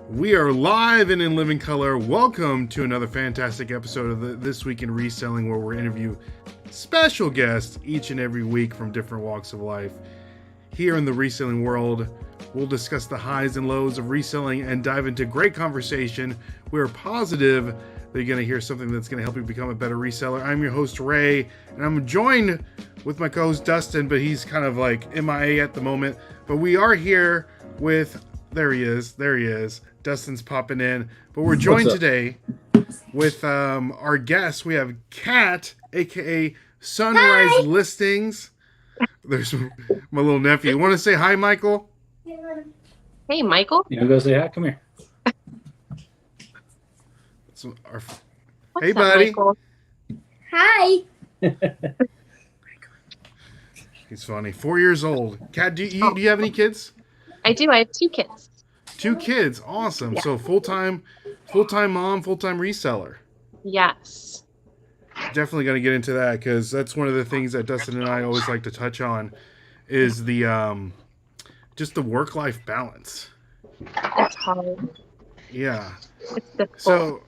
We are live and in living color. Welcome to another fantastic episode of This Week in Reselling, where we interview special guests each and every week from different walks of life. Here in the reselling world, we'll discuss the highs and lows of reselling and dive into great conversation. We're positive that you're going to hear something that's going to help you become a better reseller. I'm your host, Ray, and I'm joined with my co-host, Dustin, but he's kind of like MIA at the moment. But we are here with... There he is. Dustin's popping in. But we're joined today with our guests. We have Kat, a.k.a. SunRise Listings. There's my little nephew. You want to say hi, Michael? Hey, Michael. You want to go say hi? Come here. Hey, buddy. Michael? Hi. He's funny. 4 years old. Kat, do you have any kids? I do. I have two kids. 2 kids. Awesome. Yeah. So full-time mom, full-time reseller. Yes. Definitely going to get into that because that's one of the things that Dustin and I always like to touch on is the just the work-life balance. It's hard. Yeah. It's difficult. So,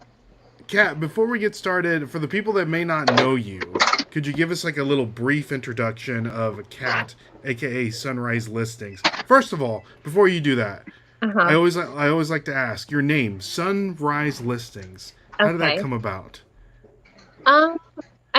Kat, before we get started, for the people that may not know you, could you give us like a little brief introduction of Kat, aka SunRise Listings? First of all, before you do that, I always like to ask your name, SunRise Listings. How did that come about? I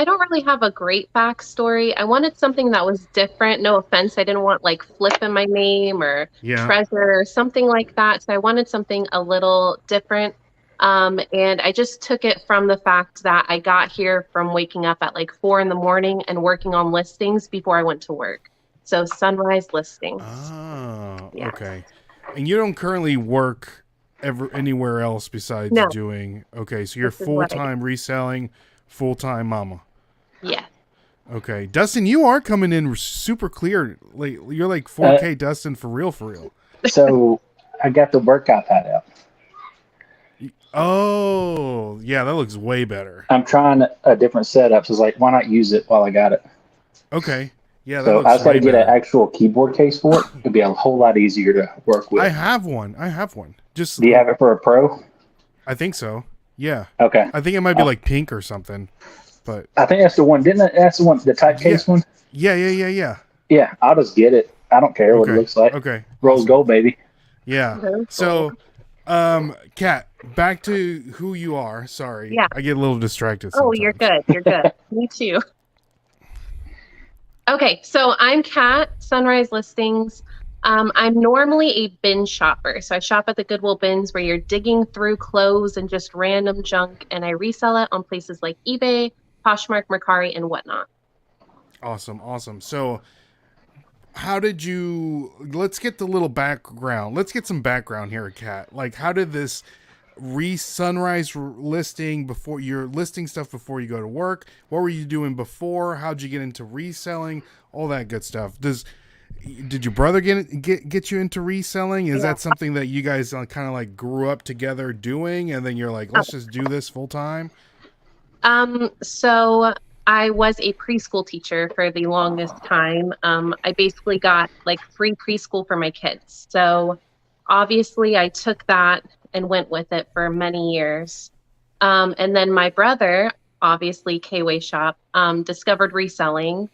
don't really have a great backstory. I wanted something that was different. No offense, I didn't want like Flip in my name or Treasure or something like that. So I wanted something a little different. And I just took it from the fact that I got here from waking up at like 4 a.m. and working on listings before I went to work. So SunRise Listings. Oh, Yeah. Okay. And you don't currently work anywhere else besides doing... Okay, so you're full-time reselling, full-time mama. Yeah. Okay. Dustin, you are coming in super clear. Like, you're like 4K Dustin for real. So I got the workout pad out. Oh, yeah, that looks way better. I'm trying a different setup. So it's like, why not use it while I got it? Okay. Yeah, that so looks I was going to get better. an actual keyboard case for it. It'd be a whole lot easier to work with. I have one. Just. Do you have it for a pro? I think so. Yeah. Okay. I think it might be like pink or something. But I think that's the one. That's the one, the type case one? Yeah. Yeah, I'll just get it. I don't care what it looks like. Okay. Rose gold, baby. Yeah. So, Kat, back to who you are. Sorry. Yeah. I get a little distracted Oh, sometimes. you're good. Me too. Okay, so I'm Kat, SunRise Listings. I'm normally a bin shopper. So I shop at the Goodwill bins where you're digging through clothes and just random junk, and I resell it on places like eBay, Poshmark, Mercari, and whatnot. Awesome. So, how did you... Let's get the little background. Let's get some background here, Kat. Like, how did this... SunRise listing before you're listing stuff before you go to work? What were you doing before? How'd you get into reselling? All that good stuff. Did your brother get you into reselling? Is that something that you guys kind of like grew up together doing, and then you're like, let's just do this full time? So I was a preschool teacher for the longest time. I basically got like free preschool for my kids. So obviously I took that and went with it for many years. And then my brother, obviously K-Way Shop, discovered reselling,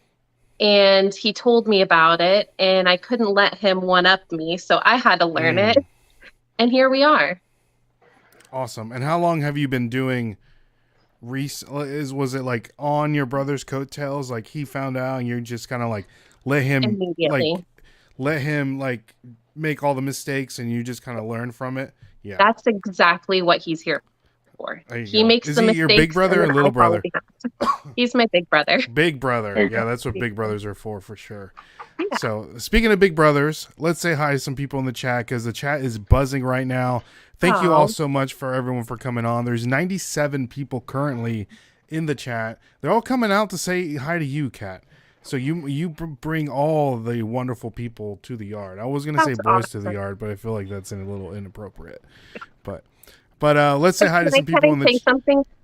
and he told me about it, and I couldn't let him one-up me, so I had to learn it, and here we are. Awesome. And how long have you been doing was it like on your brother's coattails? Like he found out and you're just kind of like let him make all the mistakes and you just kind of learn from it? Yeah. That's exactly what he's here for. He makes Is the he mistakes. your big brother or little brother? He's my big brother. Big brother. Yeah, that's what big brothers are for sure. Yeah. So speaking of big brothers, let's say hi to some people in the chat because the chat is buzzing right now. Thank you all so much for everyone for coming on. There's 97 people currently in the chat. They're all coming out to say hi to you, Kat. So you bring all the wonderful people to the yard. I was going to say boys to the yard, but I feel like that's a little inappropriate. But let's say hi to some people in the chat.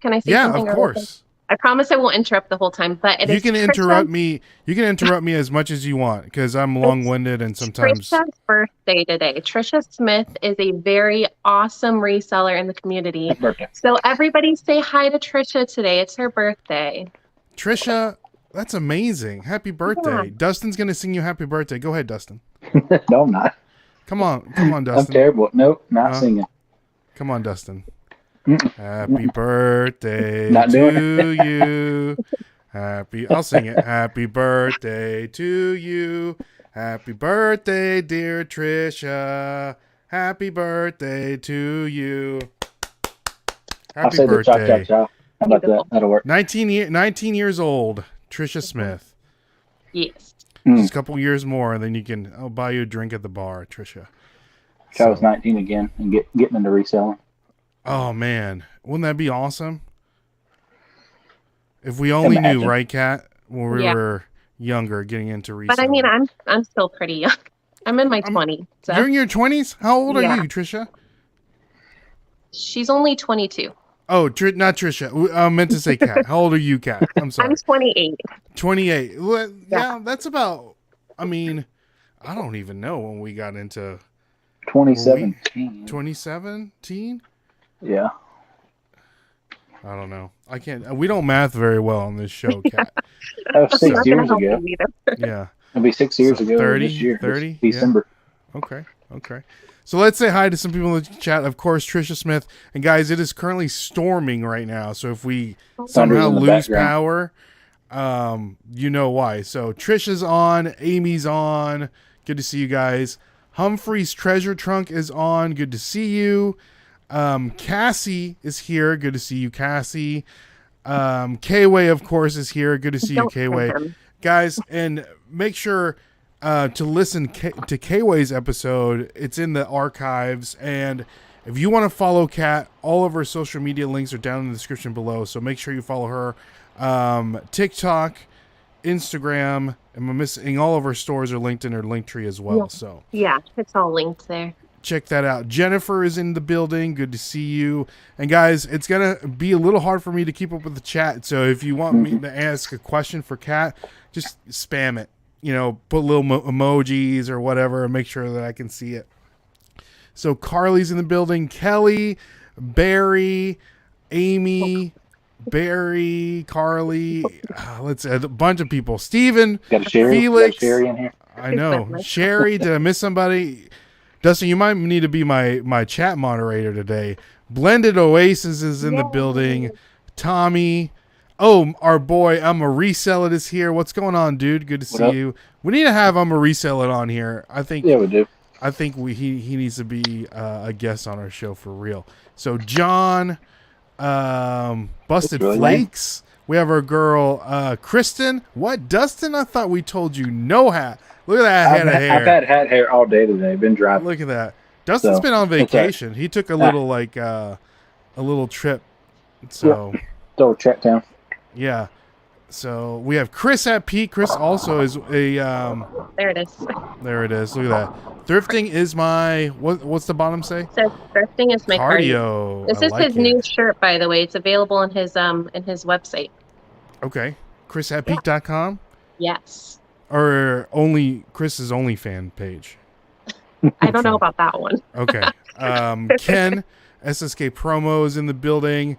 Can I say something? Yeah, of course. I promise I won't interrupt the whole time. But You can interrupt me. You can interrupt me as much as you want because I'm long-winded and sometimes. Trisha's birthday today. Trisha Smith is a very awesome reseller in the community. Happy birthday. So everybody say hi to Trisha today. It's her birthday. Trisha, that's amazing. Happy birthday. Yeah. Dustin's going to sing you happy birthday. Go ahead, Dustin. No, I'm not. Come on, Dustin. I'm terrible. Nope, not singing. Come on, Dustin. Mm-mm. Happy birthday Not doing to you. I'll sing it. Happy birthday to you. Happy birthday, dear Trisha. Happy birthday to you. I'll Happy say the birthday. cha-cha-cha. How about that? That'll work. 19 years old, Trisha Smith. Yes. Just a couple years more, and then I'll buy you a drink at the bar, Trisha. I was 19 again and getting into reselling. Oh, man. Wouldn't that be awesome? If we only knew, right, Kat? When we were younger, getting into reselling. But I mean, I'm still pretty young. I'm in my 20s. So. You're in your 20s? How old are you, Trisha? She's only 22. Oh, not Trisha. I meant to say Kat. How old are you, Kat? I'm sorry. I'm 28. 28. Well, yeah, that's about, I mean, I don't even know when we got into 2017. 2017? Yeah. I don't know. I can't. We don't math very well on this show, Kat. That was 6 years ago. Yeah. It'll be 6 years ago 30, this year. 30? December. Yeah. Okay. So let's say hi to some people in the chat. Of course, Trisha Smith. And guys, it is currently storming right now. So if we somehow lose power, you know why. So Trisha's on. Amy's on. Good to see you guys. Humphrey's treasure trunk is on. Good to see you. Cassie is here. Good to see you, Cassie. K-Way, of course, is here. Good to see you, K-Way. Guys, and make sure to listen to K-Way's episode. It's in the archives. And if you want to follow Kat, all of her social media links are down in the description below. So make sure you follow her. TikTok, Instagram, and all of her stores are linked in her link tree as well. So yeah, it's all linked there. Check that out. Jennifer is in the building. Good to see you. And guys, it's going to be a little hard for me to keep up with the chat. So if you want me to ask a question for Kat, just spam it. Put little emojis or whatever and make sure that I can see it. So Carly's in the building. Kelly, Barry, Amy, Barry, Carly. Let's add a bunch of people. Steven, Felix. Sherry in here. I know. Sherry, did I miss somebody? Dustin, you might need to be my chat moderator today. Blended Oasis is in the building. Tommy. Oh, our boy, I'm a Reseller is here. What's going on, dude? Good to see you. We need to have I'm a Reseller on here. I think. Yeah, we do. I think he needs to be a guest on our show for real. So John, Busted Flakes. Nice. We have our girl Kristen. What, Dustin? I thought we told you no hat. Look at that head of hair. I've had hat hair all day today. Been driving. Look at that. Dustin's been on vacation. He took a little a little trip. So Little trip down. Yeah. So we have Chris at Pete. Chris also is a there it is. There it is. Look at that. Thrifting is my what's the bottom say? It says thrifting is my cardio. This is his new shirt, by the way. It's available on his website. Okay. ChrisAtPeak.com? Yes. Or only Chris's OnlyFan page. I don't know about that one. Okay. Ken, SSK Promo is in the building.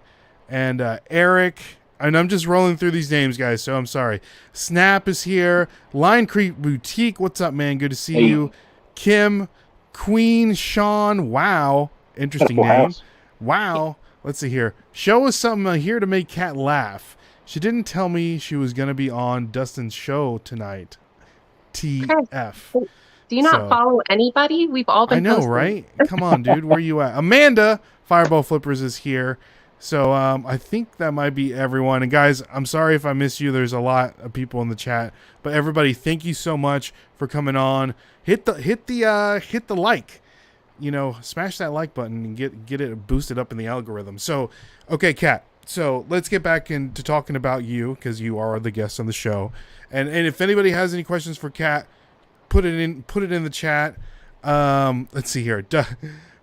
And Eric, and I'm just rolling through these names, guys, so I'm sorry. Snap is here. Line Creek Boutique, what's up, man? Good to see you. Kim, Queen, Sean, wow. Interesting name. Wow. Let's see here. Show us something here to make Kat laugh. She didn't tell me she was going to be on Dustin's show tonight. TF. Do you not follow anybody? We've all been posting. Right? Come on, dude. Where you at? Amanda, Fireball Flippers is here. So I think that might be everyone. And guys, I'm sorry if I miss you. There's a lot of people in the chat. But everybody, thank you so much for coming on. Hit the like. Smash that like button and get it boosted up in the algorithm. So, okay, Kat. So let's get back into talking about you because you are the guest on the show. And if anybody has any questions for Kat, put it in the chat. Let's see here.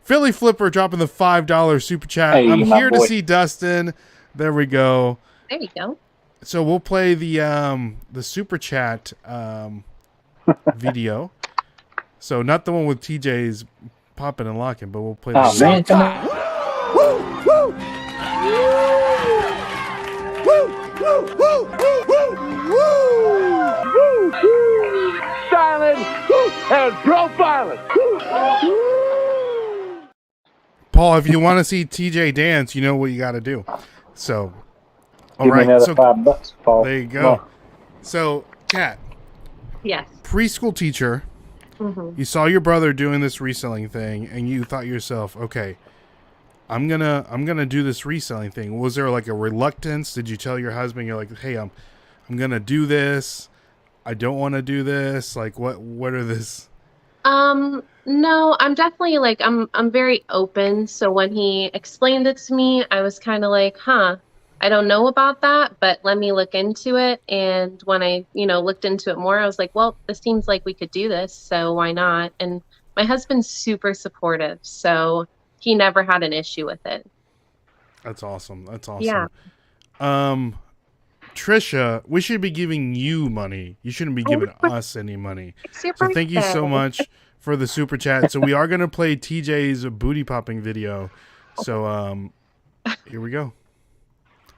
Philly Flipper dropping the $5 super chat. Hey, I'm here to see Dustin. There we go. There you go. So we'll play the super chat video. So not the one with TJ's popping and locking, but we'll play Oh, the man. Come on. Silent and profiling. Paul, if you want to see TJ dance, you know what you got to do. So, all Give me right. another So $5, Paul. there you Come go. on. So, Kat, Yes. preschool teacher, you saw your brother doing this reselling thing, and you thought to yourself, okay, I'm gonna do this reselling thing. Was there like a reluctance? Did you tell your husband, you're like, hey, I'm gonna do this. I don't want to do this. Like, what are this? No, I'm definitely like I'm very open. So when he explained it to me, I was kind of like, huh, I don't know about that, but let me look into it. And when I, looked into it more, I was like, well, this seems like we could do this, so why not? And my husband's super supportive, so he never had an issue with it. That's awesome. That's Yeah. awesome. Trisha, we should be giving you money. You shouldn't be giving us any money. It's your So thank you so birthday. much for the super chat. So we are going to play TJ's booty popping video. So here we go.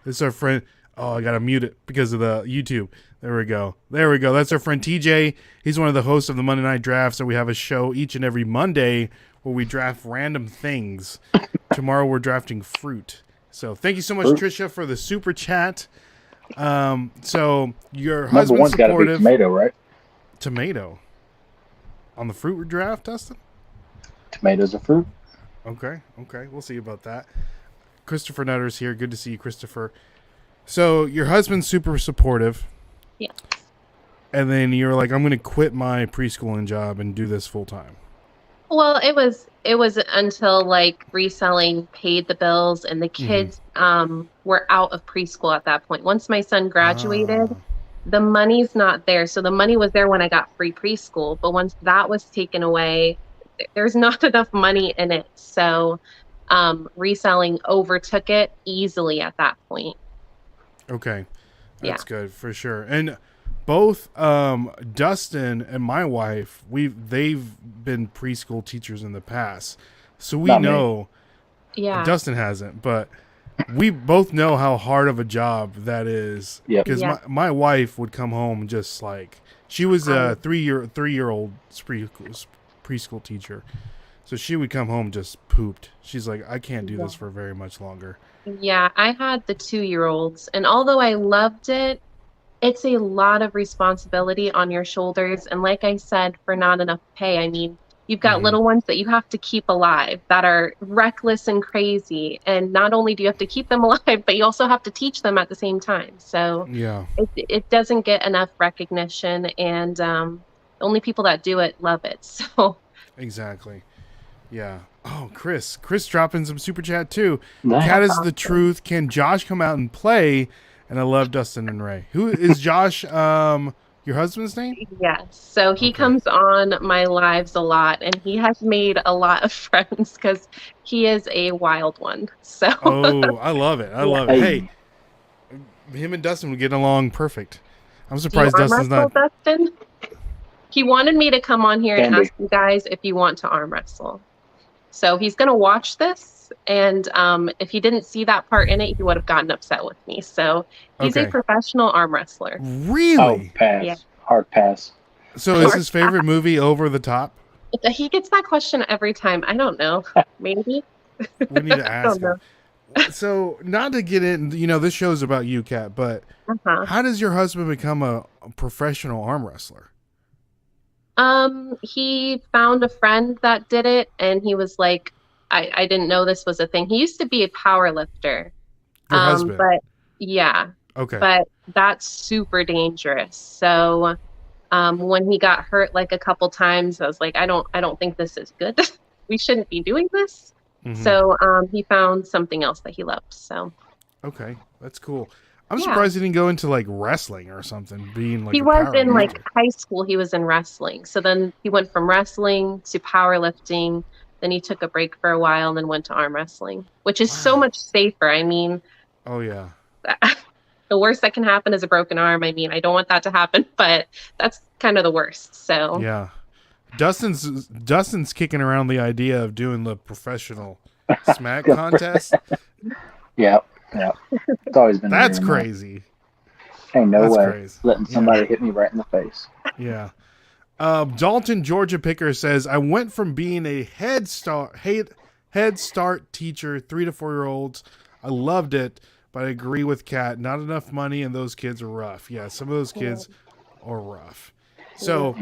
This is our friend. Oh, I got to mute it because of the YouTube. There we go. That's our friend TJ. He's one of the hosts of the Monday Night Draft. So we have a show each and every Monday where we draft random things. Tomorrow we're drafting fruit. So thank you so much, Trisha, for the super chat. So your Number husband's one's got to be supportive. tomato, right? Tomato. On the fruit draft, Dustin? Tomatoes are fruit. Okay. We'll see about that. Christopher Nutter's here. Good to see you, Christopher. So your husband's super supportive. Yeah. And then you're like, I'm going to quit my preschooling job and do this full time. Well, it was until like reselling paid the bills and the kids were out of preschool at that point. Once my son graduated, the money's not there. So the money was there when I got free preschool, but once that was taken away, there's not enough money in it. So reselling overtook it easily at that point. Okay. That's good for sure. And both Dustin and my wife, they've been preschool teachers in the past. So we know Dustin hasn't, but we both know how hard of a job that is. Because my wife would come home just like she was a three-year-old preschool teacher. So she would come home just pooped. She's like, I can't do this for very much longer. Yeah, I had the 2-year-olds, and although I loved it, it's a lot of responsibility on your shoulders. And like I said, for not enough pay, I mean, you've got little ones that you have to keep alive that are reckless and crazy. And not only do you have to keep them alive, but you also have to teach them at the same time. So it doesn't get enough recognition. And the only people that do it love it. So exactly. Yeah. Oh, Chris dropping some super chat too. Nice. Cat is the truth. Can Josh come out and play? And I love Dustin and Ray. Who is Josh? Your husband's name? Yes. So he comes on my lives a lot, and he has made a lot of friends because he is a wild one. So I love it. Hey, him and Dustin would get along perfect. I'm surprised Dustin's not. Dustin? He wanted me to come on here and ask you guys if you want to arm wrestle. So he's going to watch this, and if he didn't see that part in it, he would have gotten upset with me. So he's a professional arm wrestler. Really? Oh, pass. Yeah. Hard pass. So is his favorite movie Over the Top? He gets that question every time. I don't know. Maybe. We need to ask him. So not to get in, this show's about you, Kat, but how does your husband become a professional arm wrestler? He found a friend that did it, and he was like, I didn't know this was a thing. He used to be a power lifter. Your husband? But yeah. Okay. But that's super dangerous. So when he got hurt like a couple times, I was like, I don't think this is good. We shouldn't be doing this. So he found something else that he loved. So okay, that's cool. I'm surprised he didn't go into like wrestling or something. Being like he was in like high school. He was in wrestling. So then he went from wrestling to powerlifting. Then he took a break for a while and then went to arm wrestling, which is so much safer. I mean, oh yeah. The worst that can happen is a broken arm. I mean, I don't want that to happen, but that's kind of the worst. So Yeah. Dustin's kicking around the idea of doing the professional smack contest. Yeah. It's always been. That's crazy. Ain't no That's way crazy. letting somebody hit me right in the face. Yeah. Dalton Georgia Picker says, I went from being a Head Start teacher, 3 to 4 year olds. I loved it, but I agree with Kat. Not enough money, and those kids are rough. Yeah, some of those kids are rough. So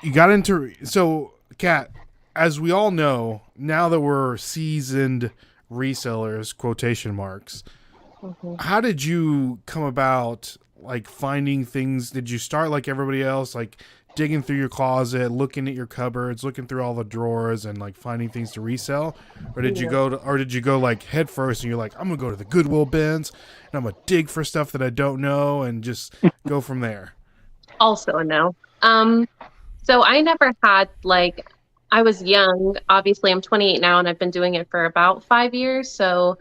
you got into Kat, as we all know, now that we're seasoned resellers, quotation marks, how did you come about like finding things? Did you start like everybody else, like digging through your closet, looking at your cupboards, looking through all the drawers and like finding things to resell? Or did you go like head first and you're like, I'm gonna go to the Goodwill bins and I'm gonna dig for stuff that I don't know and just go from there? Also a no. So I never had like, I was young. Obviously, I'm 28 now, and I've been doing it for about 5 years. So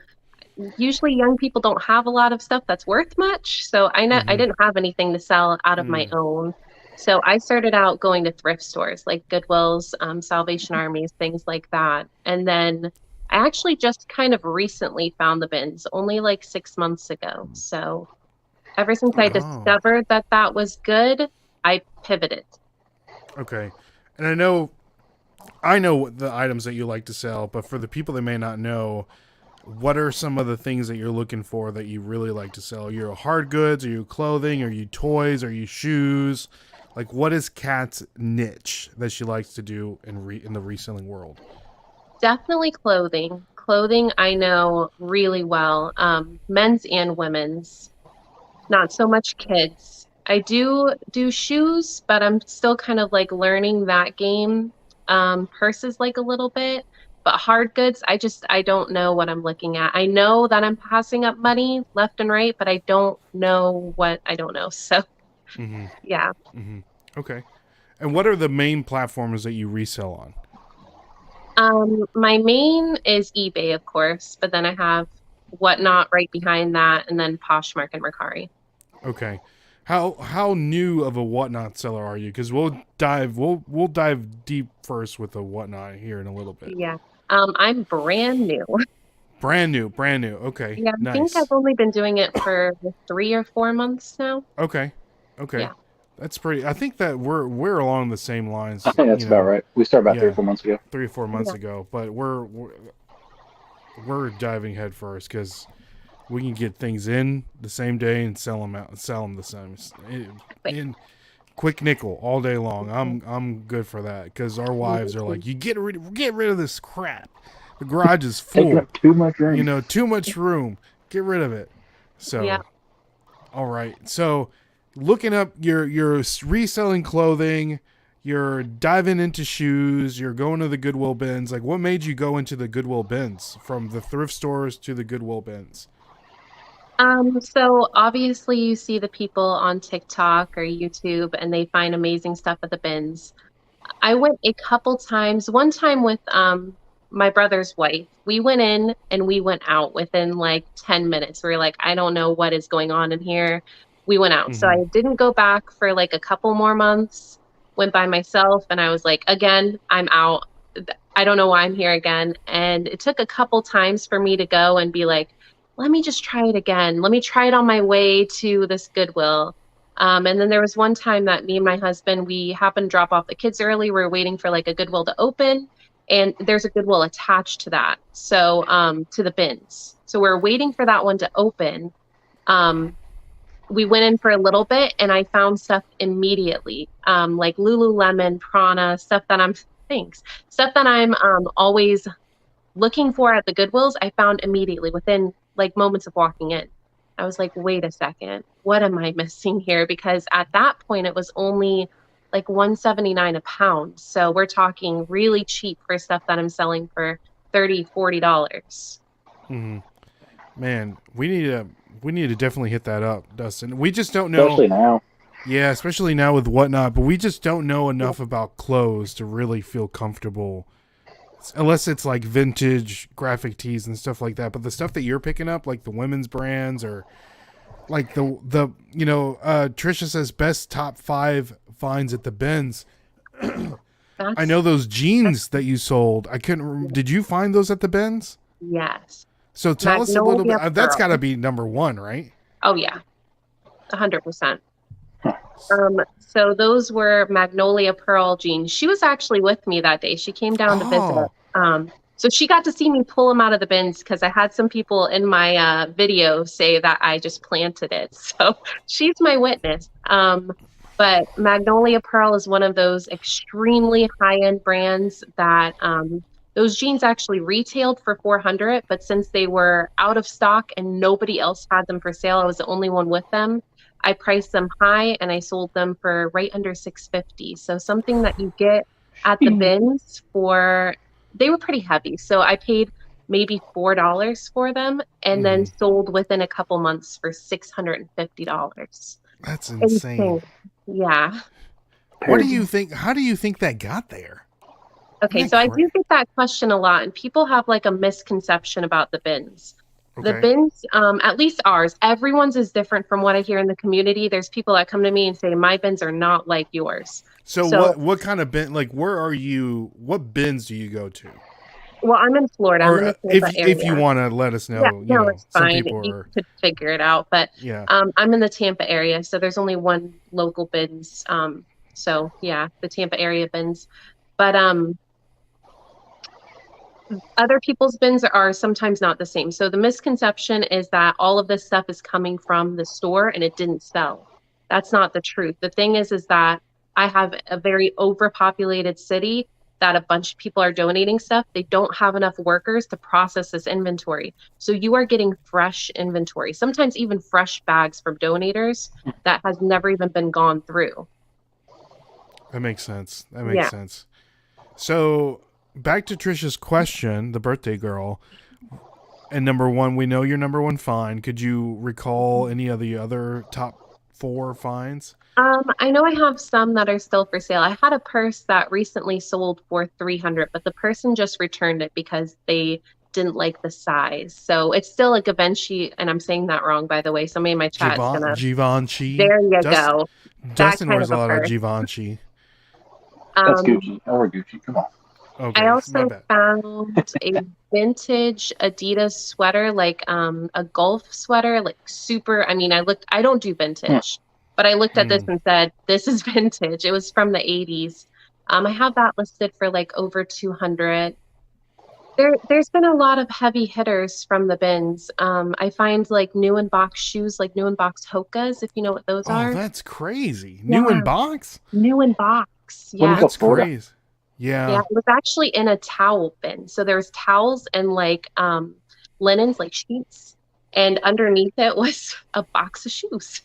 usually, young people don't have a lot of stuff that's worth much. So I didn't have anything to sell out of my own. So I started out going to thrift stores like Goodwills, Salvation Armies, things like that. And then I actually just kind of recently found the bins, only like 6 months ago. So ever since I discovered that was good, I pivoted. Okay. And I know the items that you like to sell, but for the people that may not know, what are some of the things that you're looking for that you really like to sell? Are you hard goods? Are you clothing? Are you toys? Are you shoes? Like, what is Kat's niche that she likes to do in the reselling world? Definitely clothing. Clothing I know really well, men's and women's. Not so much kids. I do shoes, but I'm still kind of like learning that game. Purses like a little bit, but hard goods, I don't know what I'm looking at. I know that I'm passing up money left and right, but I don't know what I don't know. So yeah. Okay. And what are the main platforms that you resell on? My main is eBay, of course, but then I have Whatnot right behind that, and then Poshmark and Mercari. Okay. How new of a Whatnot seller are you? Because we'll dive deep first with the Whatnot here in a little bit. Yeah. I'm brand new. Brand new. Okay. Yeah, I nice. think I've only been doing it for 3 or 4 months now. Okay. Yeah. That's pretty. I think that we're along the same lines. I think that's about right. We started about 3 or 4 months ago. 3 or 4 months ago, but we're diving head first because we can get things in the same day and sell them the same in quick nickel all day long. I'm good for that because our wives are like, you get rid of this crap. The garage is full. Taking up too much room. Too much room. Get rid of it. So, all right. So, looking up your reselling clothing, you're diving into shoes, you're going to the Goodwill bins. Like, what made you go into the Goodwill bins from the thrift stores to the Goodwill bins? So obviously you see the people on TikTok or YouTube and they find amazing stuff at the bins. I went a couple times, one time with my brother's wife. We went in and we went out within like 10 minutes. We were like, I don't know what is going on in here. We went out. So I didn't go back for like a couple more months, went by myself, and I was like, again, I'm out. I don't know why I'm here again. And it took a couple times for me to go and be like, let me just try it again. Let me try it on my way to this Goodwill. And then there was one time that me and my husband, we happened to drop off the kids early. We were waiting for like a Goodwill to open, and there's a Goodwill attached to that. So to the bins. So we're waiting for that one to open. We went in for a little bit and I found stuff immediately. Like Lululemon, Prana, stuff that I'm always looking for at the Goodwills. I found immediately within like moments of walking in. I was like, wait a second, what am I missing here? Because at that point it was only like $179 a pound. So we're talking really cheap for stuff that I'm selling for $30, $40. Man, we need to definitely hit that up, Dustin. We just don't know. Especially now. Yeah, especially now with Whatnot, but we just don't know enough about clothes to really feel comfortable unless it's like vintage graphic tees and stuff like that. But the stuff that you're picking up, like the women's brands or like the Trisha says best top 5 finds at the bins. I know those jeans that you sold. I couldn't. Did you find those at the bins? Yes. So tell us a little bit. That's got to be number 1, right? Oh yeah, 100%. So those were Magnolia Pearl jeans. She was actually with me that day. She came down to visit. So she got to see me pull them out of the bins because I had some people in my video say that I just planted it. So she's my witness. But Magnolia Pearl is one of those extremely high-end brands that those jeans actually retailed for $400, but since they were out of stock and nobody else had them for sale, I was the only one with them. I priced them high and I sold them for right under $650. So something that you get at the bins for, they were pretty heavy. So I paid maybe $4 for them and then sold within a couple months for $650. That's insane. Yeah. What do you think? How do you think that got there? Okay, so I do get that question a lot, and people have like a misconception about the bins. Okay. The bins, at least ours, everyone's is different from what I hear in the community. There's people that come to me and say, my bins are not like yours. So what kind of bin, like where are you, what bins do you go to? Well, I'm in Florida. I'm in the Tampa area. If you want to let us know, no, it's fine. You could figure it out. But yeah. I'm in the Tampa area, so there's only one local bins. So yeah, the Tampa area bins. But other people's bins are sometimes not the same. So the misconception is that all of this stuff is coming from the store and it didn't sell. That's not the truth. The thing is that I have a very overpopulated city that a bunch of people are donating stuff. They don't have enough workers to process this inventory. So you are getting fresh inventory, sometimes even fresh bags from donators that has never even been gone through. That makes sense. Sense. So back to Trisha's question, the birthday girl, and number 1, we know your number 1 find. Could you recall any of the other top 4 finds? I know I have some that are still for sale. I had a purse that recently sold for $300, but the person just returned it because they didn't like the size. So it's still a Givenchy, and I'm saying that wrong, by the way. Somebody in my chat is gonna Givenchy. There you go. Dustin wears a lot of Givenchy. That's Gucci. Or Gucci. Come on. Okay, I also found a vintage Adidas sweater, like a golf sweater, like super. I mean, I don't do vintage, but I looked at this and said, this is vintage. It was from the 80s. I have that listed for like over $200. There's been a lot of heavy hitters from the bins. I find like new in box shoes, like new in box Hokas, if you know what those are. Oh, that's crazy. Yeah. New in box? New in box. Yeah. That's crazy. Yeah. It was actually in a towel bin. So there was towels and like linens, like sheets, and underneath it was a box of shoes.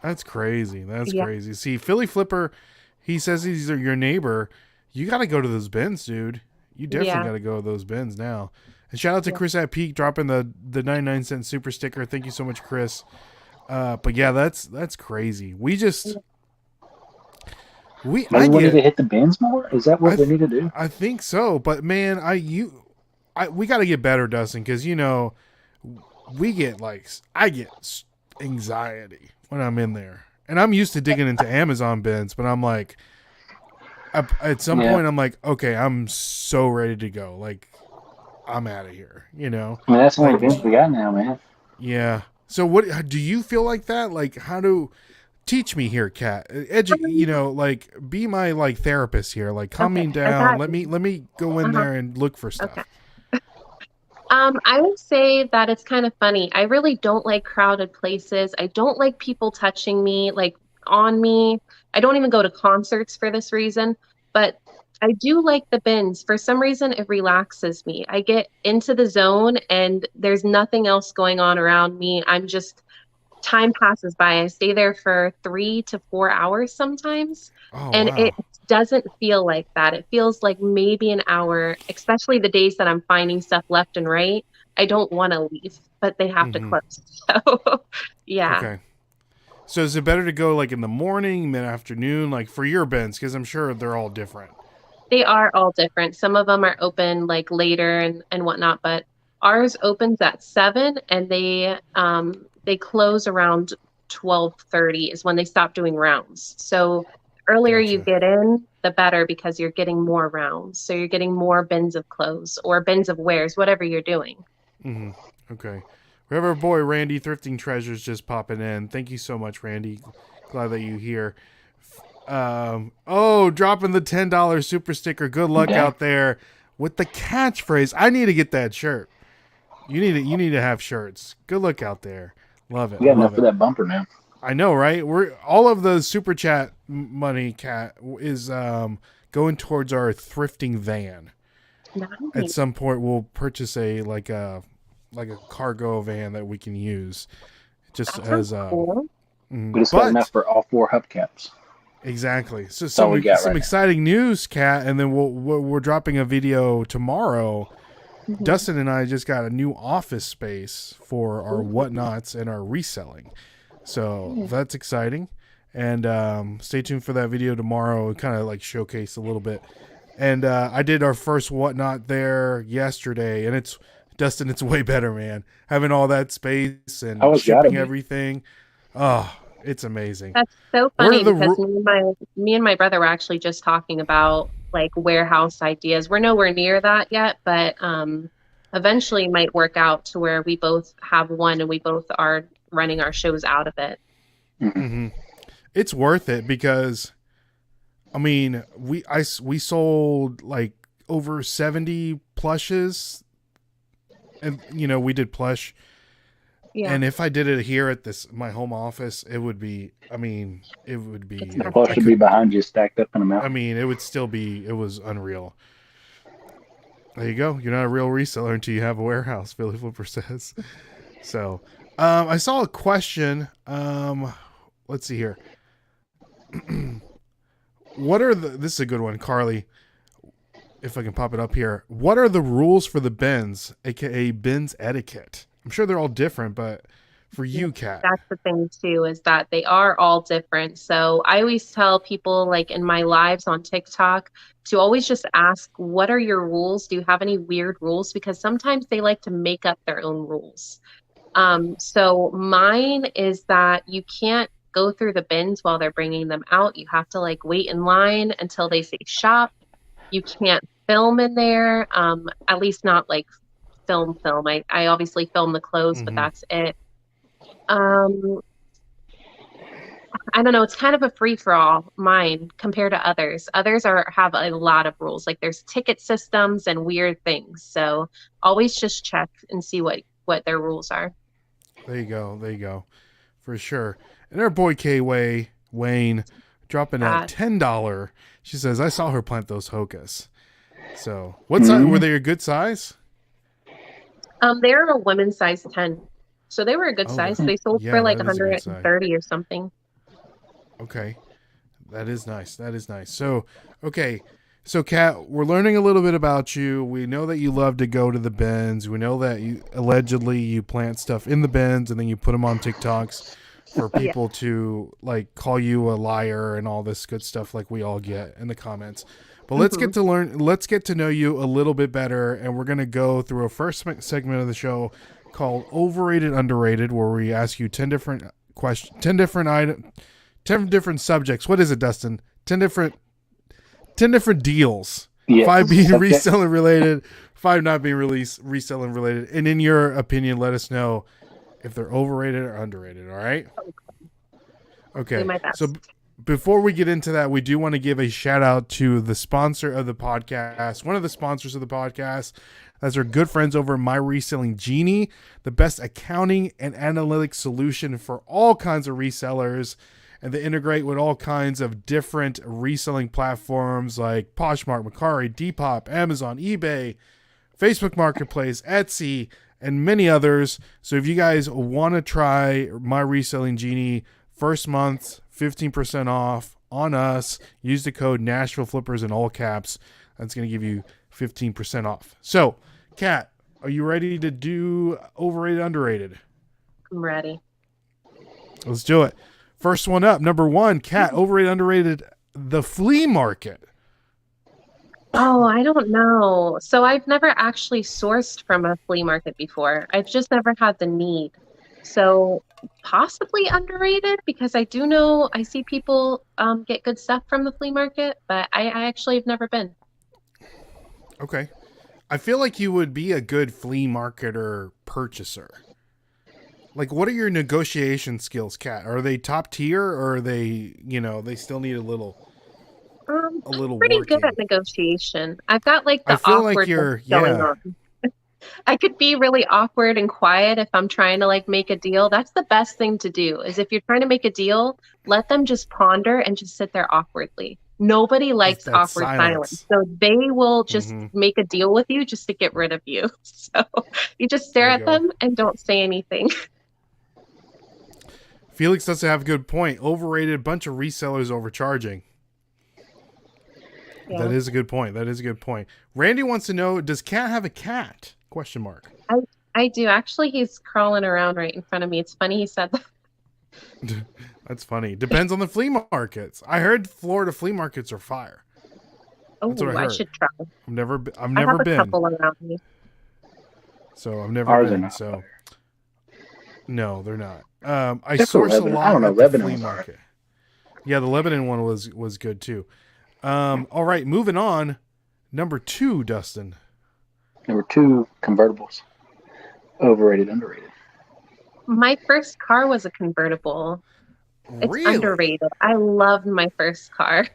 That's crazy. That's crazy. See, Philly Flipper, he says he's your neighbor. You got to go to those bins, dude. You definitely got to go to those bins now. And shout out to Chris at Peak dropping the 99-cent super sticker. Thank you so much, Chris. But yeah, that's crazy. We just we need to hit the bins more. Is that what we need to do? I think so. But man, we got to get better, Dustin, because I get anxiety when I'm in there, and I'm used to digging into Amazon bins, but I'm like, at some point, I'm like, okay, I'm so ready to go. Like, I'm out of here. I mean, that's all the bins we got now, man. Yeah. So, what do you feel like that? Like, teach me here, Kat. Like, be my like therapist here. Like, calm me down. Let me go in there and look for stuff. Okay. I would say that it's kind of funny. I really don't like crowded places. I don't like people touching me, like on me. I don't even go to concerts for this reason, but I do like the bins. For some reason, it relaxes me. I get into the zone and there's nothing else going on around me. Time passes by. I stay there for 3 to 4 hours sometimes. It doesn't feel like that. It feels like maybe an hour, especially the days that I'm finding stuff left and right. I don't want to leave, but they have to close. So, yeah. Okay. So is it better to go like in the morning, mid-afternoon, like for your bins? Because I'm sure they're all different. They are all different. Some of them are open like later and whatnot, but ours opens at 7 and they close around 12:30 is when they stop doing rounds. So earlier you Gotcha. get in, the better because you're getting more rounds. So you're getting more bins of clothes or bins of wares, whatever you're doing. Mm-hmm. Okay. We have our boy Randy Thrifting Treasures just popping in. Thank you so much, Randy. Glad that you're here. Dropping the $10 super sticker. Good luck Yeah. out there with the catchphrase. I need to get that shirt. You need to have shirts. Good luck out there. Love it. We got enough Love for it. that bumper now. I know, right? We're all of the super chat money, Cat, is going towards our thrifting van. At Nice. some point, we'll purchase a cargo van that we can use. Just That as sounds cool. We just got enough for all 4 hubcaps. Exactly. So all we got some right exciting news, Kat, and then we're dropping a video tomorrow. Mhm. Dustin and I just got a new office space for our whatnots and our reselling. So that's exciting. And stay tuned for that video tomorrow. Kind of like showcase a little bit. And I did our first whatnot there yesterday, and it's Dustin. It's way better, man. Having all that space and Oh, it's gotta shipping be. everything. Oh, it's amazing. That's so What are funny the because me and my brother were actually just talking about like warehouse ideas. We're nowhere near that yet, but eventually might work out to where we both have one and we both are running our shows out of it. Mm-hmm. It's worth it because, I mean, we sold like over 70 plushes, and we did plush. Yeah. And if I did it here at my home office, it would be. I mean, it would be. It's The plush should be behind you, stacked up in a I mountain. mean, it would still be. It was unreal. There you go. You're not a real reseller until you have a warehouse. Philly Flipper says. So, I saw a question. Let's see here. This is a good one, Carly. If I can pop it up here. What are the rules for the bins, aka bins etiquette? I'm sure they're all different, but for you, Kat. That's the thing too, is that they are all different. So I always tell people like in my lives on TikTok to always just ask, what are your rules? Do you have any weird rules? Because sometimes they like to make up their own rules. So mine is that you can't go through the bins while they're bringing them out. You have to like wait in line until they say shop. You can't film in there, at least not like film. I obviously film the clothes, but that's it. I don't know. It's kind of a free for all, mine, compared to others. Others have a lot of rules. Like there's ticket systems and weird things. So always just check and see what their rules are. There you go. For sure. And our boy Wayne, dropping a $10. She says, I saw her plant those hokas. So what size were they? A good size? They're a women's size 10. So they were a good size. They sold for like that is a good size. 130 or something. Okay. That is nice. So, okay. So, Kat, we're learning a little bit about you. We know that you love to go to the bins. We know that you allegedly plant stuff in the bins and then you put them on TikToks for people to like call you a liar and all this good stuff like we all get in the comments. But let's get to know you a little bit better, and we're going to go through a first segment of the show called Overrated Underrated, where we ask you 10 different questions, 10 different subjects. What is it, Dustin? 10 different deals. Yes. 5 being reselling related, 5 not being reselling related. And in your opinion, let us know if they're overrated or underrated. All right. Okay. Do my best. So before we get into that, we do want to give a shout out to the sponsor of the podcast. One of the sponsors of the podcast. That's our good friends over at My Reselling Genie, the best accounting and analytics solution for all kinds of resellers. And they integrate with all kinds of different reselling platforms like Poshmark, Mercari, Depop, Amazon, eBay, Facebook Marketplace, Etsy, and many others. So if you guys want to try My Reselling Genie, first month, 15% off on us. Use the code NashvilleFlippers in all caps. That's going to give you 15% off. So, Kat, are you ready to do overrated, underrated? I'm ready. Let's do it. First one up, number 1, Kat, overrated, underrated, the flea market. Oh, I don't know. So I've never actually sourced from a flea market before. I've just never had the need. So possibly underrated because I do know I see people get good stuff from the flea market, but I actually have never been. Okay. I feel like you would be a good flea marketer purchaser. Like, what are your negotiation skills, Kat? Are they top tier, or are they, they still need a little Pretty good working? at negotiation. I've got like I the feel like awkwardness going on. I could be really awkward and quiet if I'm trying to like make a deal. That's the best thing to do is if you're trying to make a deal, let them just ponder and just sit there awkwardly. Nobody Just likes that awkward silence. So they will just make a deal with you just to get rid of you. So you just stare at them and don't say anything. Felix doesn't have a good point. Overrated, bunch of resellers overcharging. Yeah. That is a good point. Randy wants to know, does Kat have a cat? Question mark. I do. Actually, he's crawling around right in front of me. It's funny he said that. That's funny. Depends on the flea markets. I heard Florida flea markets are fire. Oh, I should try. I've never been. I have a couple around me. So I've never been. So no, they're not. I source a lot at the flea market. Yeah, the Lebanon one was good too. All right, moving on. Number 2, Dustin. Number 2, convertibles. Overrated, underrated. My first car was a convertible. It's underrated. I loved my first car.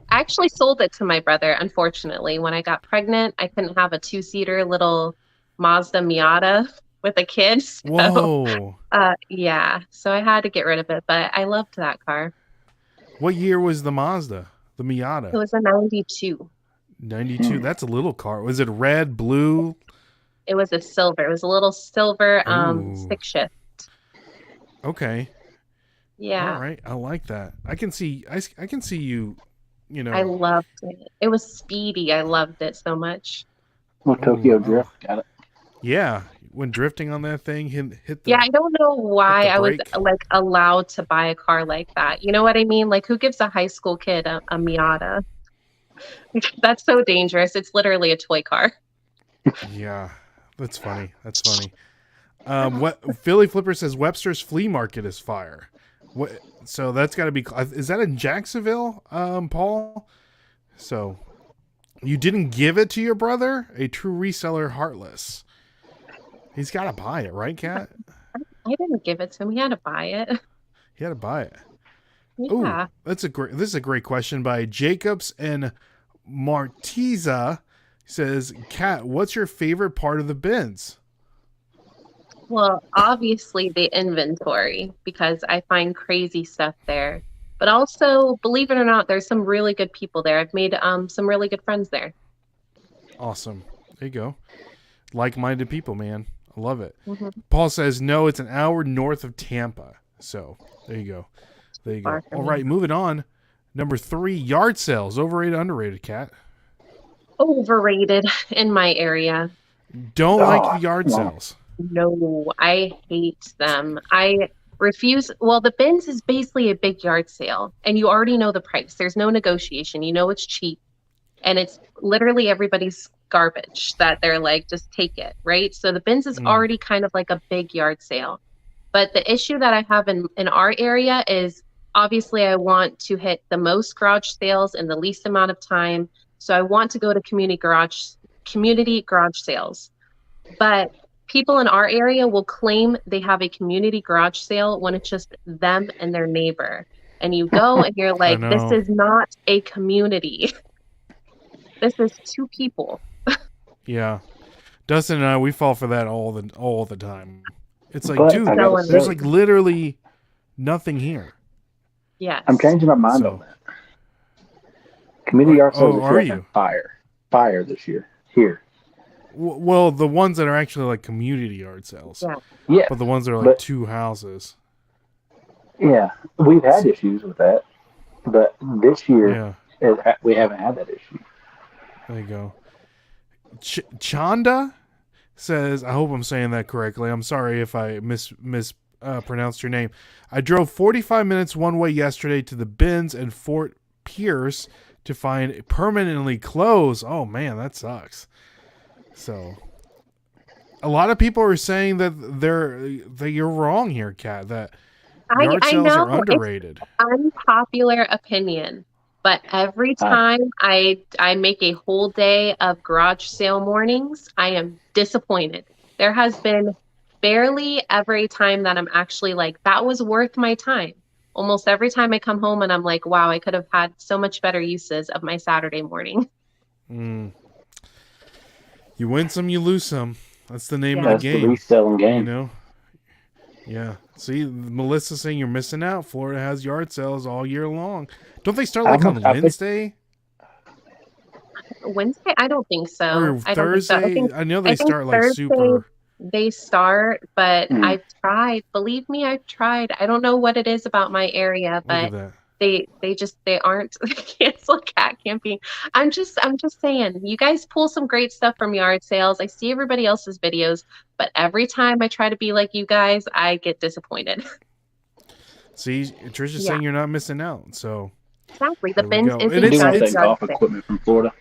I actually sold it to my brother, unfortunately. When I got pregnant, I couldn't have a 2-seater little Mazda Miata with a kid. So, whoa. Yeah, so I had to get rid of it, but I loved that car. What year was the Mazda? The Miata? It was a 92. 92? That's a little car. Was it red, blue? It was a silver. It was a little silver stick shift. Okay. Yeah. All right. I like that. I can see you, I loved it. It was speedy. I loved it so much. Well, Tokyo Drift, got it. Yeah. When drifting on that thing, hit the... Yeah, I don't know why I was like allowed to buy a car like that. You know what I mean? Like, who gives a high school kid a Miata? That's so dangerous. It's literally a toy car. Yeah, that's funny. What Philly Flipper says, Webster's Flea Market is fire. What? So that's got to be. Is that in Jacksonville, Paul? So you didn't give it to your brother? A true reseller, heartless. He's got to buy it, right, Kat? I didn't give it to him. He had to buy it. He had to buy it. Yeah. Ooh, this is a great question by Jacobs and Martiza. He says, Kat, what's your favorite part of the bins? Well, obviously the inventory, because I find crazy stuff there. But also, believe it or not, there's some really good people there. I've made some really good friends there. Awesome. There you go. Like-minded people, man. I love it. Mm-hmm. Paul says, no, it's an hour north of Tampa. So there you go. All right, moving on. Number 3, yard sales. Overrated, underrated, Kat? Overrated in my area. Don't like the yard sales. No, I hate them. I refuse. Well, the bins is basically a big yard sale, and you already know the price. There's no negotiation. You know it's cheap, and it's literally everybody's garbage that they're like, just take it, right? So the bins is already kind of like a big yard sale. But the issue that I have in our area is obviously I want to hit the most garage sales in the least amount of time. So I want to go to community garage sales. But people in our area will claim they have a community garage sale when it's just them and their neighbor. And you go and you're like, this is not a community. This is 2 people. Yeah. Dustin and I, we fall for that all the time. It's like, dude, there's like literally nothing here. Yes. I'm changing my mind on that. Community yard sales are you? Fire this year here. Well, the ones that are actually like community yard sales. Yeah. But the ones that are like 2 houses. Yeah, we've had issues with that, but this year we haven't had that issue. There you go. Chanda says, I hope I'm saying that correctly. I'm sorry if I mispronounced your name. I drove 45 minutes one way yesterday to the bins in Fort Pierce to find permanently closed. Oh man, that sucks. So a lot of people are saying that you're wrong here, Kat, that yard I sales know are underrated. it's unpopular opinion, but every time I make a whole day of garage sale mornings, I am disappointed. There has been barely every time that I'm actually like, that was worth my time. Almost every time I come home and I'm like, wow, I could have had so much better uses of my Saturday morning. You win some, you lose some. That's the name of That's the game. the reselling game. You know? Yeah. See, Melissa's saying you're missing out. Florida has yard sales all year long. Don't they start like on Wednesday? Wednesday? I don't think so. Or I don't Thursday? think so. I know they start like Thursday, super. They start, but I've tried. Believe me, I've tried. I don't know what it is about my area, but they aren't cancel cat camping. I'm just saying, you guys pull some great stuff from yard sales. I see everybody else's videos, but every time I try to be like you guys, I get disappointed. See, Trisha's saying you're not missing out. So exactly, the bins and it's golf equipment from Florida.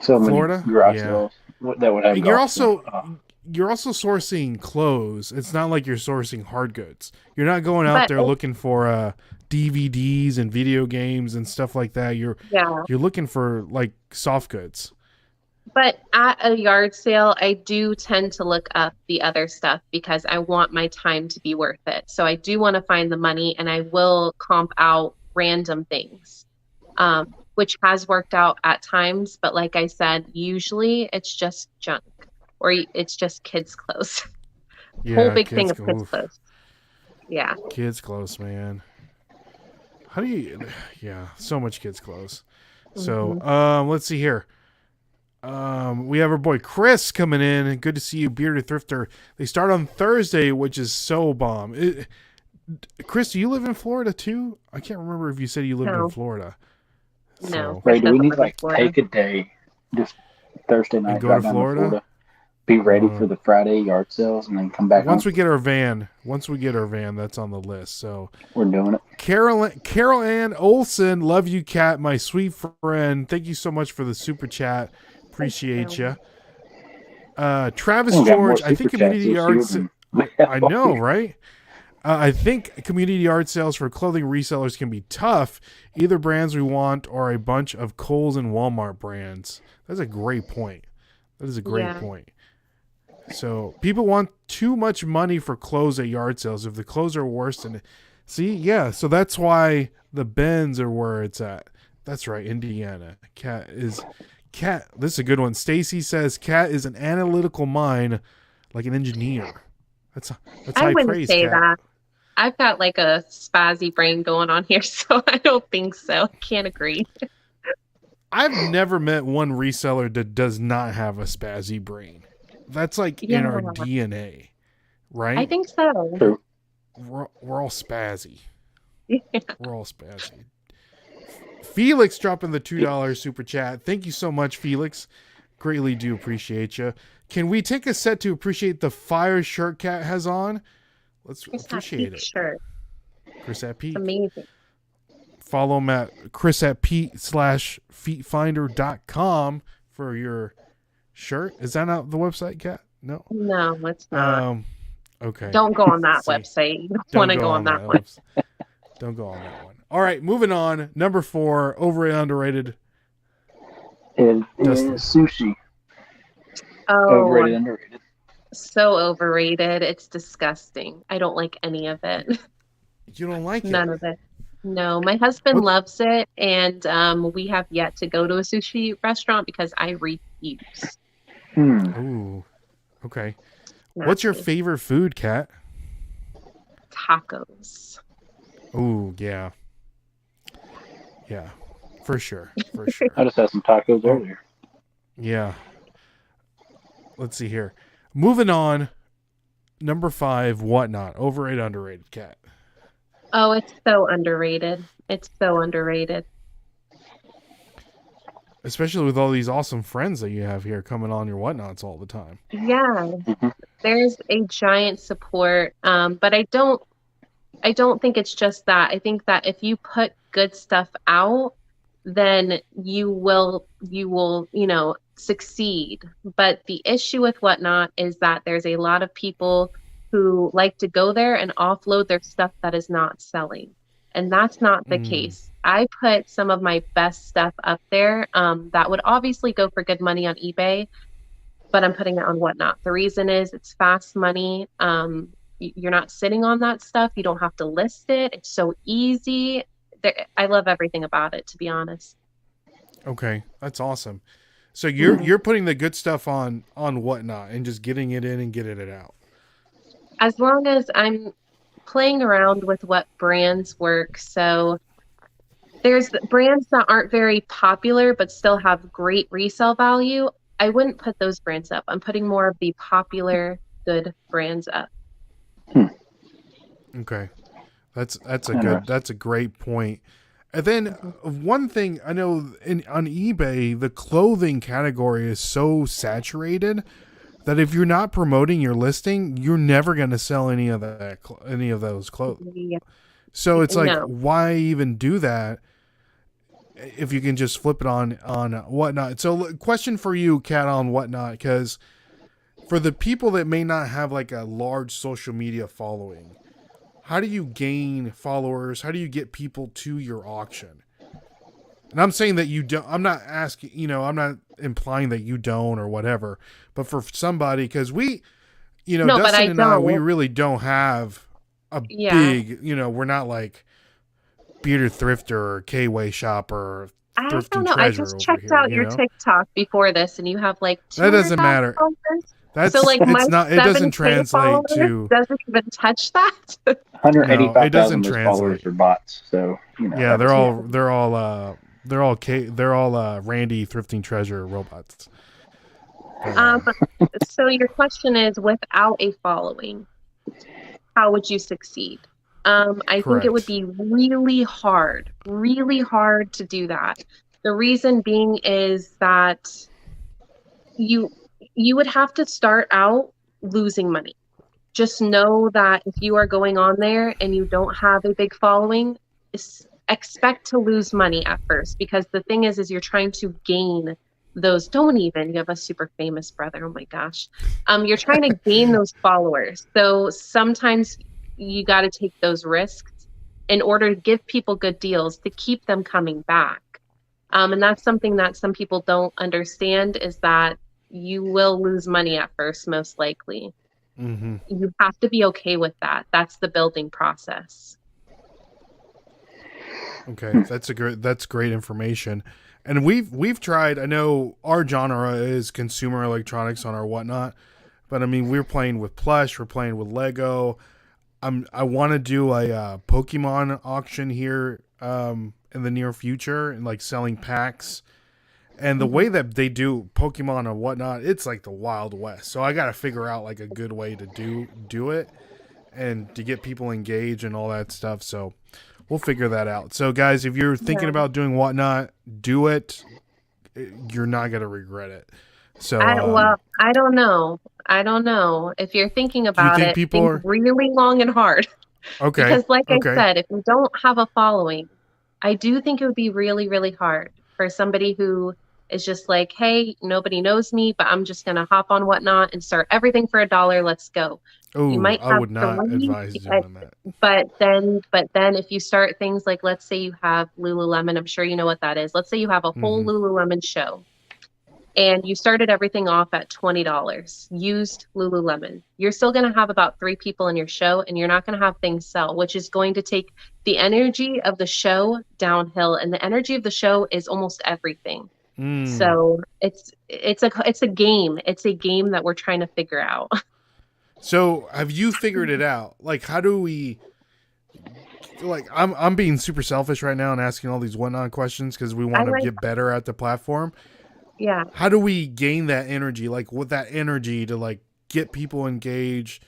So Florida, garage sales that would have. And you're also sourcing clothes. It's not like you're sourcing hard goods. You're not going out there looking for DVDs and video games and stuff like that. You're looking for like soft goods. But at a yard sale, I do tend to look up the other stuff because I want my time to be worth it. So I do want to find the money, and I will comp out random things, which has worked out at times. But like I said, usually it's just junk. Or it's just kids' clothes. Whole big thing of kids' clothes. Yeah. Kids' clothes, man. How do you... Yeah, so much kids' clothes. So, let's see here. We have our boy Chris coming in. Good to see you, Bearded Thrifter. They start on Thursday, which is so bomb. Chris, do you live in Florida too? I can't remember if you said you lived in Florida. No. Right, do we need to take a day, just Thursday night, go to Florida? Be ready for the Friday yard sales, and then come back. Once we get our van, that's on the list. So we're doing it. Carol Ann Olson, love you, Kat, my sweet friend. Thank you so much for the super chat. Appreciate you. Travis George, I think community yards. I know, right? I think community yard sales for clothing resellers can be tough. Either brands we want or a bunch of Kohl's and Walmart brands. That's a great point. That is a great point. So people want too much money for clothes at yard sales. If the clothes are worse than, so that's why the bins are where it's at. That's right, Indiana. Kat. This is a good one. Stacy says Kat is an analytical mind, like an engineer. That's high praise. I wouldn't say that. I've got like a spazzy brain going on here, so I don't think so. I can't agree. I've never met one reseller that does not have a spazzy brain. That's like in our DNA, right? I think so. We're all spazzy. Yeah. We're all spazzy. Felix dropping the $2 super chat. Thank you so much, Felix. Greatly do appreciate you. Can we take a set to appreciate the fire shirt Kat has on? Let's appreciate it. Shirt. Chris at Pete. Amazing. Follow him at chrisatpete.com for your shirt. Is that not the website, Kat? No, it's not. Okay. Don't go on that website. You don't want to go on that one. Don't go on that one. All right, moving on. Number 4, overrated, underrated. Is sushi. Oh, overrated, underrated. So overrated. It's disgusting. I don't like any of it. You don't like None of it. No, my husband loves it, and we have yet to go to a sushi restaurant because I refuse. Ooh, okay. What's your favorite food, Kat? Tacos. Ooh, yeah, for sure. I just had some tacos earlier. Yeah. Let's see here. Moving on. Number 5, whatnot. Overrated, underrated, Kat. Oh, it's so underrated. It's so underrated. Especially with all these awesome friends that you have here coming on your whatnots all the time. Yeah. There's a giant support. But I don't think it's just that. I think that if you put good stuff out, then you will, succeed. But the issue with Whatnot is that there's a lot of people who like to go there and offload their stuff that is not selling. And that's not the case. I put some of my best stuff up there that would obviously go for good money on eBay, but I'm putting it on Whatnot. The reason is it's fast money. You're not sitting on that stuff. You don't have to list it. It's so easy. I love everything about it, to be honest. Okay, that's awesome. So you're putting the good stuff on Whatnot and just getting it in and getting it out. As long as I'm playing around with what brands work. So there's brands that aren't very popular but still have great resale value. I wouldn't put those brands up. I'm putting more of the popular, good brands up. Okay, that's a great point. And then one thing I know on eBay, the clothing category is so saturated that if you're not promoting your listing, you're never going to sell any of those clothes. Yeah. So it's like, why even do that if you can just flip it on Whatnot? So question for you, Kat, on Whatnot, because for the people that may not have like a large social media following, how do you gain followers? How do you get people to your auction? And I'm saying that you don't, I'm not asking, I'm not implying that you don't or whatever, but for somebody, because we, Dustin and I, we really don't have a big, we're not like Bearded Thrifter or K-Way Shopper. I don't know. I just checked out your TikTok before this, and you have like that doesn't matter. Followers. That's so like it's not. It doesn't translate to. Doesn't even touch that. 185,000 followers are bots. So yeah, they're all Randy Thrifting Treasure robots. So your question is, without a following, how would you succeed? I think it would be really hard to do that. The reason being is that you would have to start out losing money. Just know that if you are going on there and you don't have a big following, expect to lose money at first, because the thing is you're trying to gain those. You have a super famous brother. Oh my gosh. You're trying to gain those followers. So sometimes you got to take those risks in order to give people good deals to keep them coming back. And that's something that some people don't understand, is that you will lose money at first, most likely. Mm-hmm. You have to be okay with that. That's the building process. Okay, that's great information. And we've tried. I know our genre is consumer electronics on our Whatnot, but I mean, we're playing with plush, we're playing with Lego. I want to do a Pokemon auction here in the near future, and like selling packs. And the way that they do Pokemon and Whatnot, it's like the Wild West. So I got to figure out like a good way to do it and to get people engaged and all that stuff. So we'll figure that out. So guys, if you're thinking about doing Whatnot, do it. You're not going to regret it. So I don't know. If you're thinking about it, think really long and hard. Okay. Because like I said, if you don't have a following, I do think it would be really, really hard for somebody who is just like, hey, nobody knows me, but I'm just going to hop on Whatnot and start everything for $1. Let's go. Oh, I would not advise doing that. But then if you start things like, let's say you have Lululemon, I'm sure you know what that is. Let's say you have a whole Lululemon show and you started everything off at $20, used Lululemon. You're still going to have about 3 people in your show, and you're not going to have things sell, which is going to take the energy of the show downhill. And the energy of the show is almost everything. So it's a game. It's a game that we're trying to figure out. So have you figured it out? Like, how do we, like, I'm being super selfish right now and asking all these Whatnot questions because we want to get better at the platform. Yeah. How do we gain that energy? Like, with that energy to like get people engaged,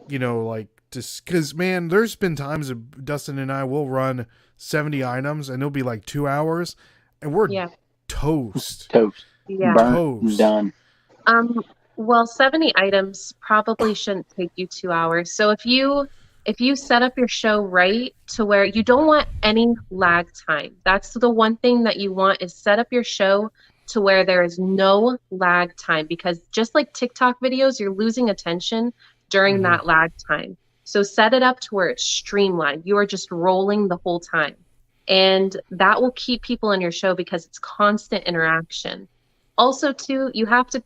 like, just because, man, there's been times that Dustin and I will run 70 items and it'll be like 2 hours and we're toast. Yeah. Toast. Done. Well, 70 items probably shouldn't take you 2 hours. So if you if you set up your show right to where you don't want any lag time, that's the one thing that you want, is set up your show to where there is no lag time, because just like TikTok videos, you're losing attention during that lag time. So set it up to where it's streamlined. You are just rolling the whole time. And that will keep people in your show because it's constant interaction. Also, too, you have to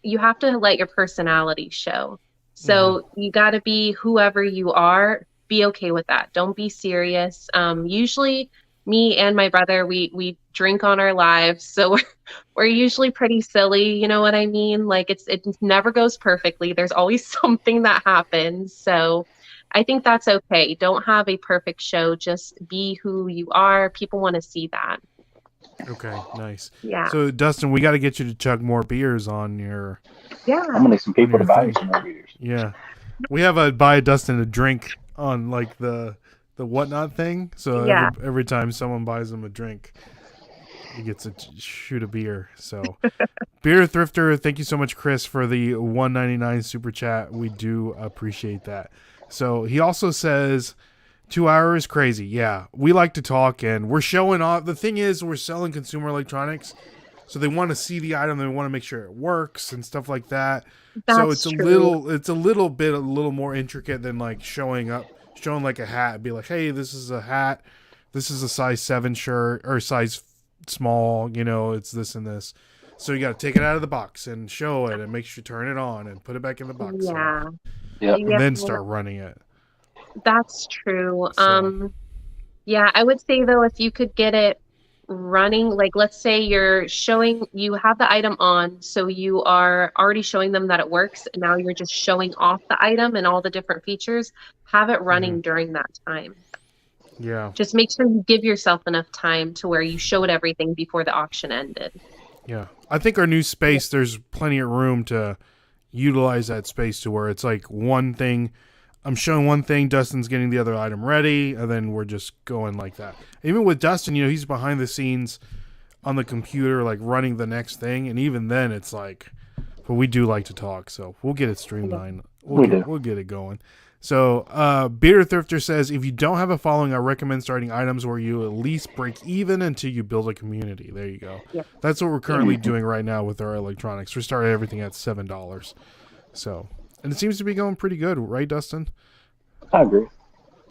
let your personality show. So you got to be whoever you are. Be okay with that. Don't be serious. Usually me and my brother, we drink on our lives. So we're usually pretty silly. You know what I mean? Like it never goes perfectly. There's always something that happens. So I think that's okay. Don't have a perfect show. Just be who you are. People want to see that. Okay, nice. Yeah. So Dustin, we got to get you to chug more beers on your. Yeah. I'm gonna need some people to buy me some more beers. Yeah, we have a buy Dustin a drink on like the whatnot thing. So every time someone buys him a drink, he gets to shoot a beer. So Beer Thrifter, thank you so much, Chris, for the $1.99 super chat. We do appreciate that. So he also says 2 hours crazy. Yeah, we like to talk and we're showing off. The thing is, we're selling consumer electronics, so they want to see the item. They want to make sure it works and stuff like that. So it's true. a little more intricate than like showing like a hat. Be like, hey, this is a hat. This is a size 7 shirt or size small. You know, it's this and this. So you got to take it out of the box and show it and make sure you turn it on and put it back in the box. Yeah. And then start running it. That's true. So. Yeah, I would say though, if you could get it running, like let's say you have the item on, so you are already showing them that it works, and now you're just showing off the item and all the different features, have it running during that time. Yeah. Just make sure you give yourself enough time to where you showed everything before the auction ended. Yeah. I think our new space, there's plenty of room to utilize that space to where it's like one thing. I'm showing one thing, Dustin's getting the other item ready, and then we're just going like that. Even with Dustin, he's behind the scenes on the computer, like running the next thing, and even then it's like, but we do like to talk, so we'll get it streamlined. We'll get it going. So, Beer Thrifter says, if you don't have a following, I recommend starting items where you at least break even until you build a community. There you go. Yeah. That's what we're currently doing right now with our electronics. We're starting everything at $7. So, and it seems to be going pretty good, right, Dustin? I agree.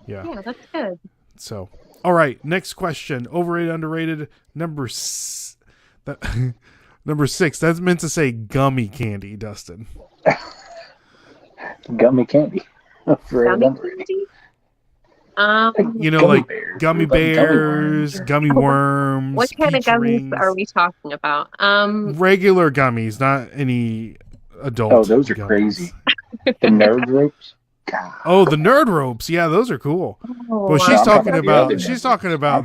Yeah, that's good. So, all right, next question. Overrated, underrated, number 6. That's meant to say gummy candy, Dustin. Gummy candy. Gummy candy? Like gummy bears, gummy worms. What kind of gummies rings. are we talking about? Regular gummies, not any adult. Oh, those are gummies. Crazy. The nerd ropes. God. Oh, the nerd ropes. Yeah, those are cool. Oh, well, she's talking about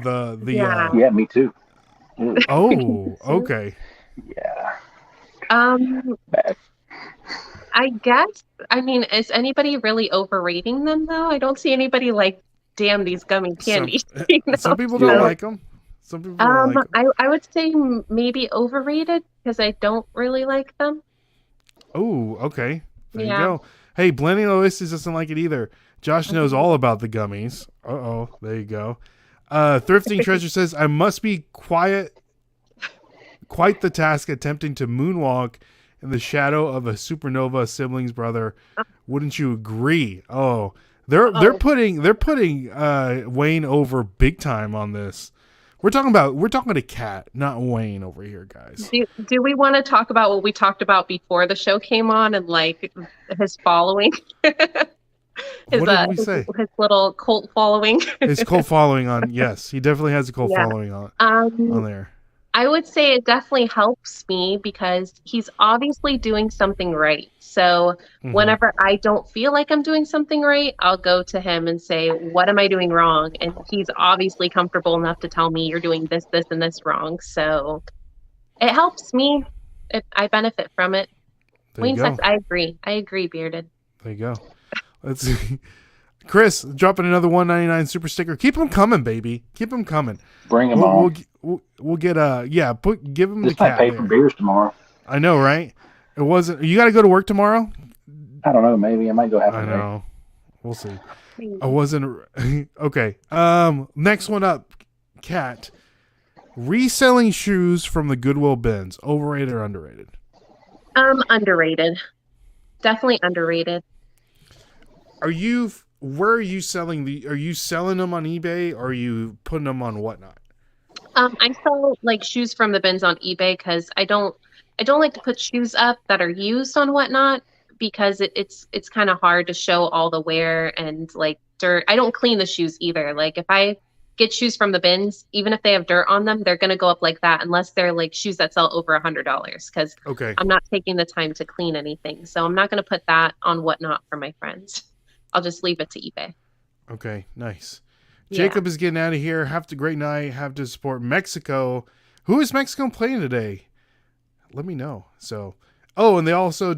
the. Yeah, me too. Oh, okay. Yeah. Bad. I guess. I mean, is anybody really overrating them though? I don't see anybody like, damn, these gummy candies. Some people don't like them. Some people don't like them. I would say maybe overrated because I don't really like them. Oh, okay. There you go. Hey, Blending Oasis doesn't like it either. Josh knows all about the gummies. Uh-oh, there you go. Thrifting Treasure says, I must be quite the task attempting to moonwalk in the shadow of a supernova sibling's brother. Wouldn't you agree? Oh, they're putting Wayne over big time on this. We're talking to Kat, not Wayne over here, guys. Do we want to talk about what we talked about before the show came on and like his following? What did we say? His little cult following. His cult following on, yes, he definitely has a cult following on there. I would say it definitely helps me because he's obviously doing something right. So whenever I don't feel like I'm doing something right, I'll go to him and say, what am I doing wrong? And he's obviously comfortable enough to tell me you're doing this, this, and this wrong. So it helps me. I benefit from it. Wayne says, I agree, Bearded. There you go. Let's see. Chris, dropping another $1.99 super sticker. Keep them coming, baby. Keep them coming. Bring them on. We'll get give them this the cat. Might pay for beers tomorrow. I know, right? It wasn't. You got to go to work tomorrow. I don't know. Maybe I might go have. I know. We'll see. I wasn't okay. Next one up, Kat. Reselling shoes from the Goodwill bins, overrated or underrated? Underrated. Definitely underrated. Where are you selling are you selling them on eBay or are you putting them on whatnot? I sell like shoes from the bins on eBay because I don't like to put shoes up that are used on whatnot because it's kind of hard to show all the wear and like dirt. I don't clean the shoes either. Like if I get shoes from the bins, even if they have dirt on them, they're gonna go up like that unless they're like shoes that sell over $100 because I'm not taking the time to clean anything. So I'm not gonna put that on whatnot for my friends. I'll just leave it to eBay. Okay, nice. Jacob is getting out of here. Have a great night. Have to support Mexico. Who is Mexico playing today? Let me know. So, and they also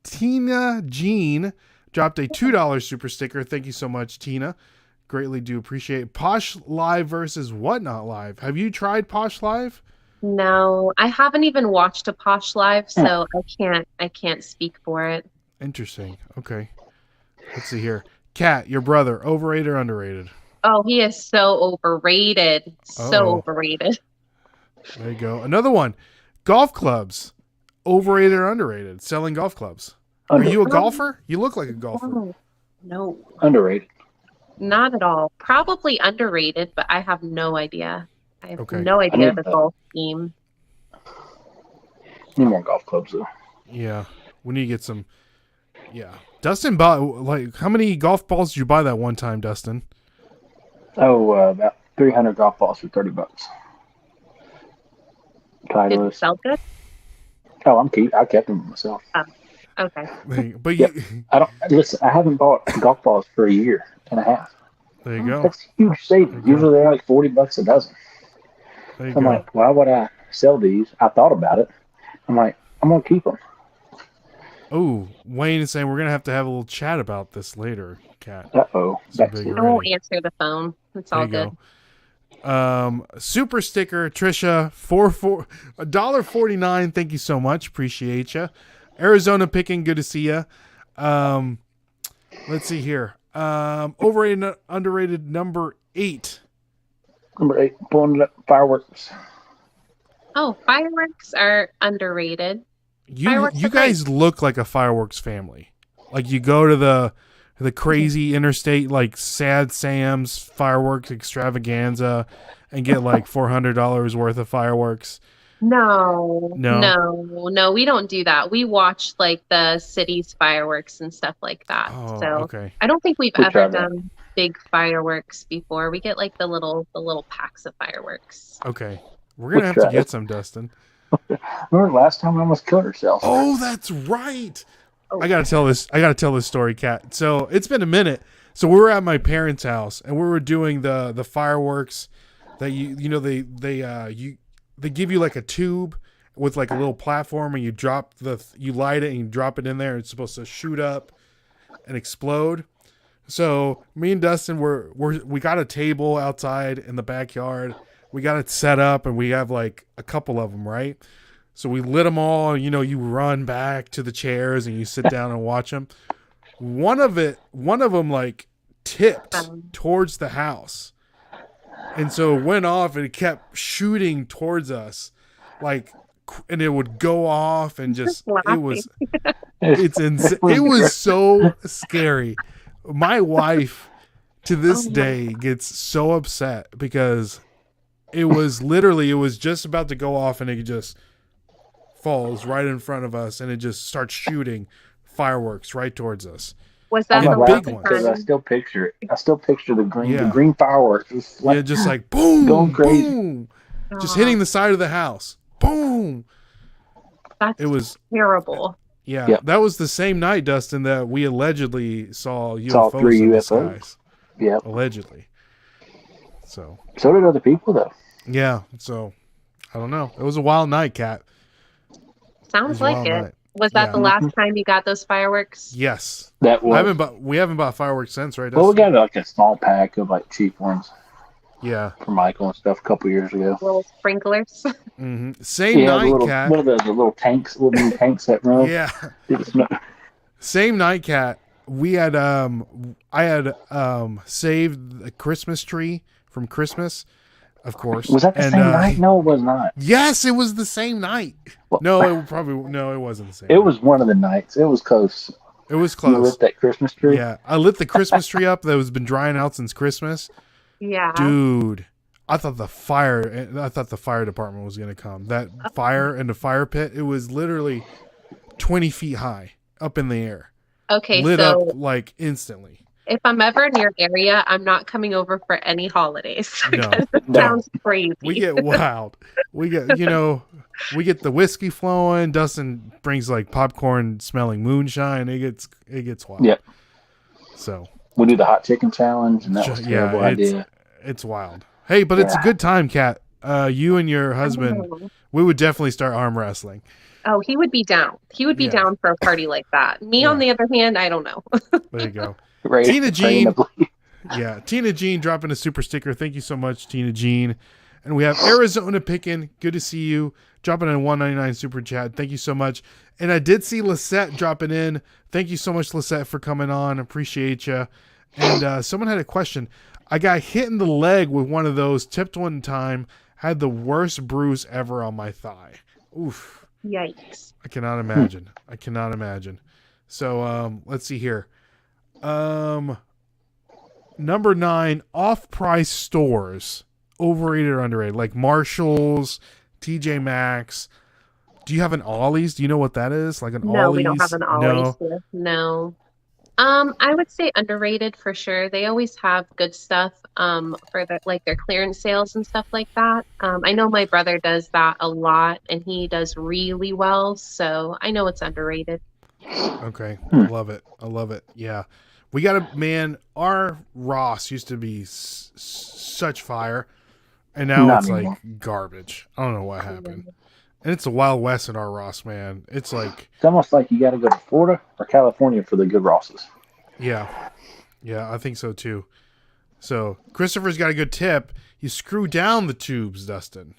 Tina Jean dropped a $2 super sticker. Thank you so much, Tina. Greatly do appreciate it. Posh Live versus Whatnot Live. Have you tried Posh Live? No, I haven't even watched a Posh Live, so I can't speak for it. Interesting. Okay. Let's see here. Kat, your brother, overrated or underrated? Oh, he is so overrated. So overrated. There you go. Another one. Golf clubs. Overrated or underrated? Selling golf clubs. Are you a golfer? You look like a golfer. No. Underrated. Not at all. Probably underrated, but I have no idea. I have no idea the golf scheme. Need more golf clubs, though. Yeah. We need to get some. Yeah. Dustin bought, how many golf balls did you buy that one time, Dustin? About 300 golf balls for $30. Did it sell good? Oh, I kept them myself. Oh, okay. But I haven't bought golf balls for a year and a half. There you go. That's huge savings. Usually they're like $40 a dozen. I'm like, why would I sell these? I thought about it. I'm like, I'm gonna keep them. Oh, Wayne is saying we're gonna have to have a little chat about this later, Kat. I won't answer the phone. It's all good. Super sticker, Trisha, $1.49. Thank you so much. Appreciate you. Arizona picking, good to see you. Let's see here. Overrated, underrated, number 8. Number 8, blowing up fireworks. Oh, fireworks are underrated. You guys look like a fireworks family. Like you go to the crazy interstate, like Sad Sam's fireworks extravaganza and get like $400 worth of fireworks. No, we don't do that. We watch like the city's fireworks and stuff like that. I don't think we've ever done big fireworks before. We get like the little packs of fireworks. Okay. We're going to have to get some, Dustin. Remember last time I almost killed herself? Oh, that's right. I gotta tell this story, Kat. So it's been a minute. So we were at my parents' house and we were doing the fireworks that they give you like a tube with like a little platform and you light it and you drop it in there and it's supposed to shoot up and explode. So me and Dustin we got a table outside in the backyard. We got it set up and we have like a couple of them, right? So we lit them all, you run back to the chairs and you sit down and watch them. One of them like tipped towards the house. And so it went off and it kept shooting towards us and it would go off and it was so scary. My wife to this day gets so upset because it was just about to go off and it just falls right in front of us and it just starts shooting fireworks right towards us. Was that the big one? Because I still picture it. I still picture the green fireworks. Just like boom, going crazy. Boom, just hitting the side of the house. Boom. It was terrible. Yeah, yep. That was the same night, Dustin, that we allegedly saw UFOs in the skies. Yeah, allegedly. So did other people, though. Yeah, so I don't know. It was a wild night, Kat. Sounds like it. Night. Was that the last time you got those fireworks? Yes. That was. We haven't bought fireworks since, right? Well, we got like a small pack of like cheap ones. Yeah. For Michael and stuff a couple years ago. Little sprinklers. Mm-hmm. Same night, Kat. One of those little tanks, little mini tanks that run. Yeah. Same night, Kat. I had saved the Christmas tree from Christmas, of course. Was that the same night? No, it was not. Yes, it was the same night. Well, No, it wasn't the same. It was one of the nights. It was close. It was You close. lit that Christmas tree? Yeah, I lit the Christmas tree up that has been drying out since Christmas. Yeah. Dude, I thought the fire department was going to come. That fire in the fire pit, it was literally 20 feet high up in the air. Okay, Lit so up like instantly. if I'm ever in your area, I'm not coming over for any holidays. No. It sounds crazy. We get wild. We get the whiskey flowing. Dustin brings like popcorn smelling moonshine. It gets wild. Yep. So we do the hot chicken challenge, and that was a terrible idea. It's wild. Hey, but it's a good time, Kat. You and your husband, we would definitely start arm wrestling. Oh, he would be down. He would be down for a party like that. Me, on the other hand, I don't know. There you go. Tina Jean. Yeah, Tina Jean dropping a super sticker. Thank you so much, Tina Jean. And we have Arizona Pickin'. Good to see you. Dropping in a $1.99 super chat. Thank you so much. And I did see Lisette dropping in. Thank you so much, Lisette, for coming on. Appreciate you. And someone had a question. I got hit in the leg with one of those, tipped one time, had the worst bruise ever on my thigh. Oof. Yikes. I cannot imagine. I cannot imagine. So let's see here. Number 9, off-price stores. Overrated or underrated? Like Marshalls, TJ Maxx. Do you have an Ollie's? Do you know what that is? Like an Ollie's? No, we don't have an Ollie's here. No. I would say underrated for sure. They always have good stuff for their clearance sales and stuff like that. I know my brother does that a lot, and he does really well. So I know it's underrated. Okay, I love it. Yeah, we got our Ross used to be such fire, and now Not it's anymore. like garbage. I don't know what happened. And it's a Wild West in our Ross, man. It's like It's almost like you got to go to Florida or California for the good Rosses. Yeah, I think so too. So Christopher's got a good tip. You screw down the tubes, Dustin.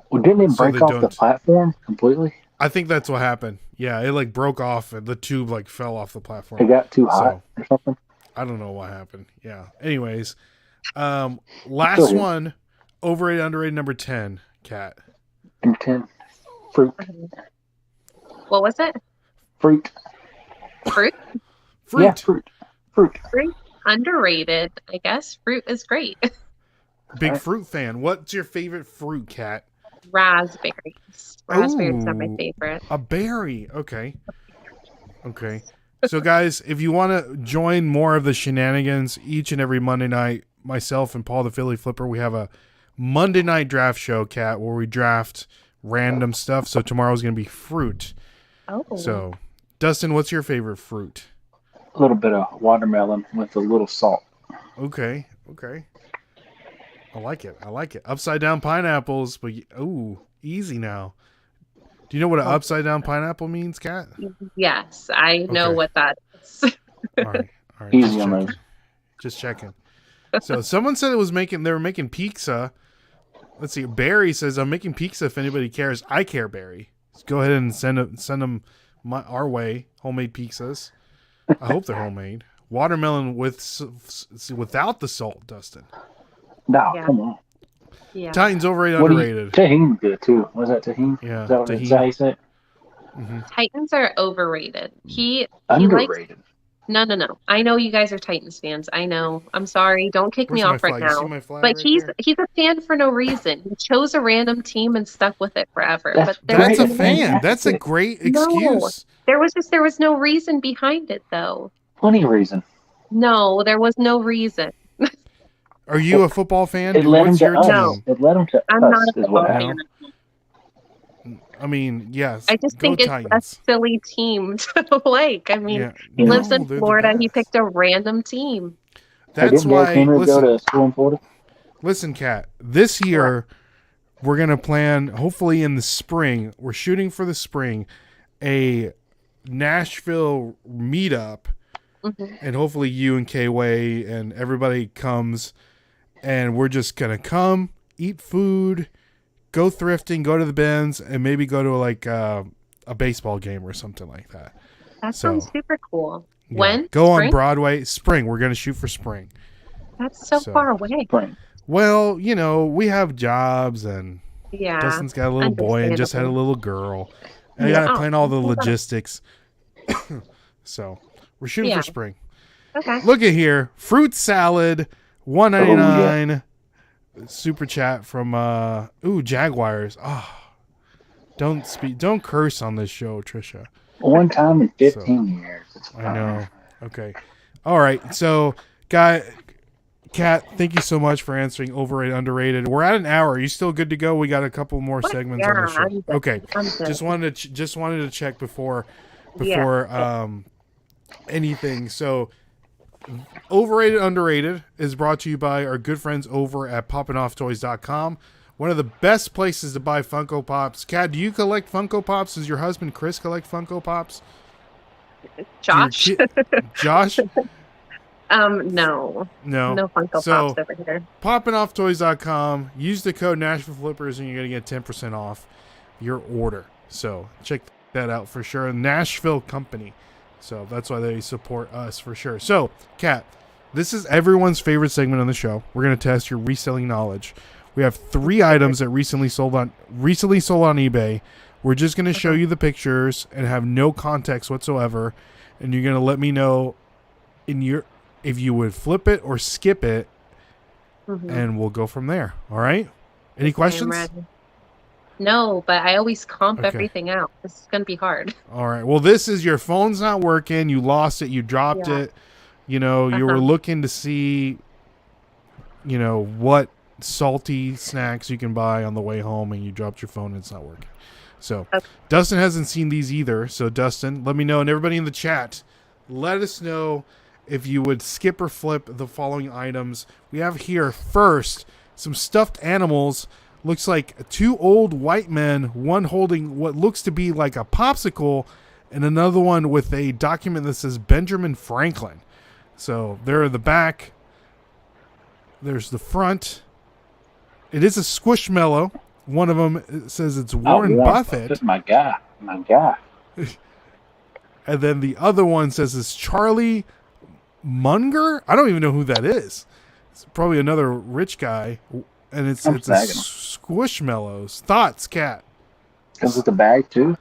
Well, didn't it break they off don't- the platform completely? I think that's what happened. Yeah, it like broke off and the tube like fell off the platform. It got too hot or something? I don't know what happened. Yeah. Anyways, last one, overrated, underrated, number 10, Kat. Number 10, fruit. What was it? Fruit. Fruit? Yeah, fruit. Fruit. Underrated, I guess. Fruit is great. Big fruit fan. What's your favorite fruit, Kat? Raspberries. Raspberries are my favorite. A berry. Okay. So, guys, if you want to join more of the shenanigans each and every Monday night, myself and Paul the Philly Flipper, we have a Monday night draft show, Kat, where we draft random stuff. So tomorrow's going to be fruit. Oh. So, Dustin, what's your favorite fruit? A little bit of watermelon with a little salt. Okay. I like it. Upside down pineapples, but easy now. Do you know what an upside down pineapple means, Kat? Yes, I know what that is. All right. Easy on those. Just checking. So someone said they were making pizza. Let's see. Barry says, I'm making pizza if anybody cares. I care, Barry. Let's go ahead and send them our way. Homemade pizzas. I hope they're homemade. Watermelon without the salt, Dustin. No, come on. Yeah. Titans overrated, underrated. Tahini good too. Was that tahini? Yeah, Is that how you say it? Mm-hmm. Titans are overrated. He Underrated. No. I know you guys are Titans fans. I know. I'm sorry. Don't kick me off right You see now. my flag But right he's there? a fan for no reason. He chose a random team and stuck with it forever. That's That's a Great. fan. That's a great excuse. There was no reason behind it though. Plenty of reason. No, there was no reason. Are you a football fan? It led him What's to your us. No. team? It led him to I'm us. not a Is football what fan. happened. I mean, yes. I just go think it's Titans. a silly team to like. I mean, Yeah. he lives No, in they're the Florida. He best. picked a random team. That's Didn't Derrick why. Henry go to school in Florida? Listen, Kat. This year, we're gonna plan. Hopefully, in the spring, we're shooting for the spring, a Nashville meetup, and hopefully you and K-Way and everybody comes, and we're just gonna come, eat food, go thrifting, go to the bins, and maybe go to like a baseball game or something like that. That sounds super cool. Yeah. When? Go Spring? on Broadway. Spring. We're going to shoot for spring. That's so far away. Spring. Well, we have jobs, and Yeah. Dustin's got a little boy and just had a little girl. And I got to plan all the logistics. So we're shooting for spring. Okay. Look at here. Fruit salad, $1.99. Super chat from Jaguars. Oh, don't curse on this show, Trisha. One time in 15 years. I know. Okay. All right. So, Kat, thank you so much for answering overrated, underrated. We're at an hour. Are you still good to go? We got a couple more segments on the show. Okay. Just wanted to check before anything. So, overrated, underrated is brought to you by our good friends over at poppinofftoys.com. One of the best places to buy Funko Pops. Kat, do you collect Funko Pops? Does your husband Chris collect Funko Pops? Josh? Josh? No. No Funko Pops over here. Poppinofftoys.com. Use the code NashvilleFlippers and you're going to get 10% off your order. So check that out for sure. Nashville company. So that's why they support us for sure. So, Kat, this is everyone's favorite segment on the show. We're going to test your reselling knowledge. We have 3 items that recently sold on eBay. We're just going to show you the pictures and have no context whatsoever, and you're going to let me know if you would flip it or skip it, and we'll go from there. All right? Any questions? No, but I always comp everything out. This is going to be hard. All right. Well, this is your phone's not working. You lost it. You dropped it. You were looking to see, what salty snacks you can buy on the way home, and you dropped your phone and it's not working. So Dustin hasn't seen these either. So Dustin, let me know, and everybody in the chat, let us know if you would skip or flip the following items. We have here first some stuffed animals. Looks like 2 old white men, one holding what looks to be like a popsicle, and another one with a document that says Benjamin Franklin. So they're in the back. There's the front. It is a Squishmallow. One of them says it's Warren Buffett. That's my guy. And then the other one says it's Charlie Munger. I don't even know who that is. It's probably another rich guy. And it's a Squishmallows. Thoughts, Kat? Comes with the bag too.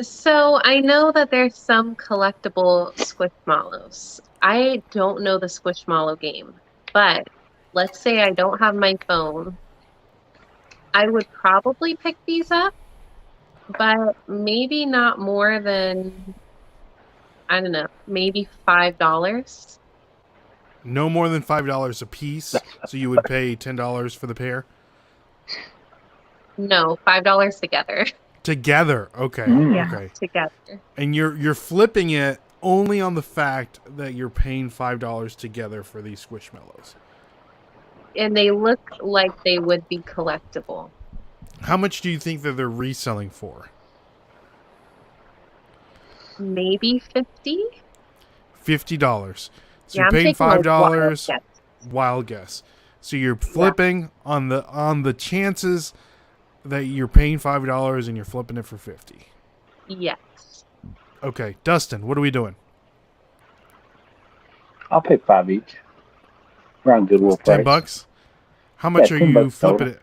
So I know that there's some collectible Squishmallows. I don't know the Squishmallow game, but let's say I don't have my phone. I would probably pick these up, but maybe not more than, I don't know, maybe $5. No more than $5 a piece. So you would pay $10 for the pair? No, $5 together. Together. Okay. Yeah, okay. Together. And you're flipping it only on the fact that you're paying $5 together for these Squishmallows. And they look like they would be collectible. How much do you think that they're reselling for? Maybe $50. $50. So you're paying $5. Wild guess. So you're flipping on the chances that you're paying $5 and you're flipping it for $50. Yes. Okay, Dustin, what are we doing? I'll pay $5 each. Around Goodwill price. $10. How much are you flipping total. it?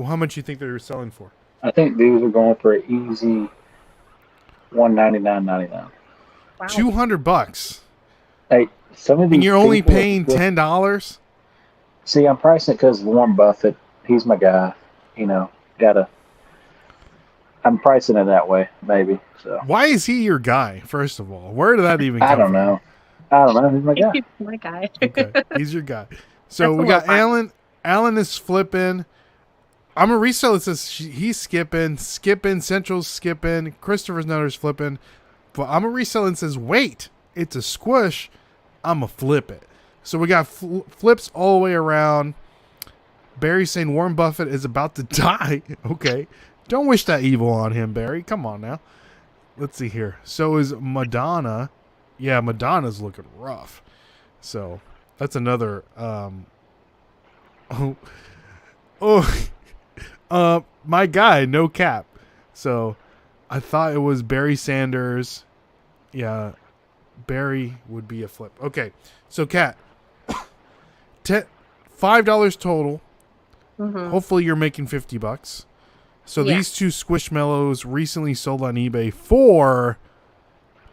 How much do you think they're selling for? I think these are going for an easy $199.99. Wow. $200. Hey, some of these. And you're only paying $10. See, I'm pricing it because Warren Buffett. He's my guy. I'm pricing it that way, maybe. So. Why is he your guy? First of all, where did that even come from? I don't know. He's my guy. He's my guy. Okay, he's your guy. So we got Alan. Alan is flipping. I'm a reseller. It says he's skipping. Central's skipping. Christopher's Nutter's flipping. But I'm a reseller and says, wait, it's a squish. I'm a flip it. So we got flips all the way around. Barry's saying Warren Buffett is about to die. Okay. Don't wish that evil on him, Barry. Come on now. Let's see here. So is Madonna. Yeah, Madonna's looking rough. So that's another my guy, no cap. So I thought it was Barry Sanders Yeah, Barry would be a flip. Okay, so Kat, $5 total. Mm-hmm. Hopefully you're making $50. So Yeah. these two Squishmallows recently sold on eBay for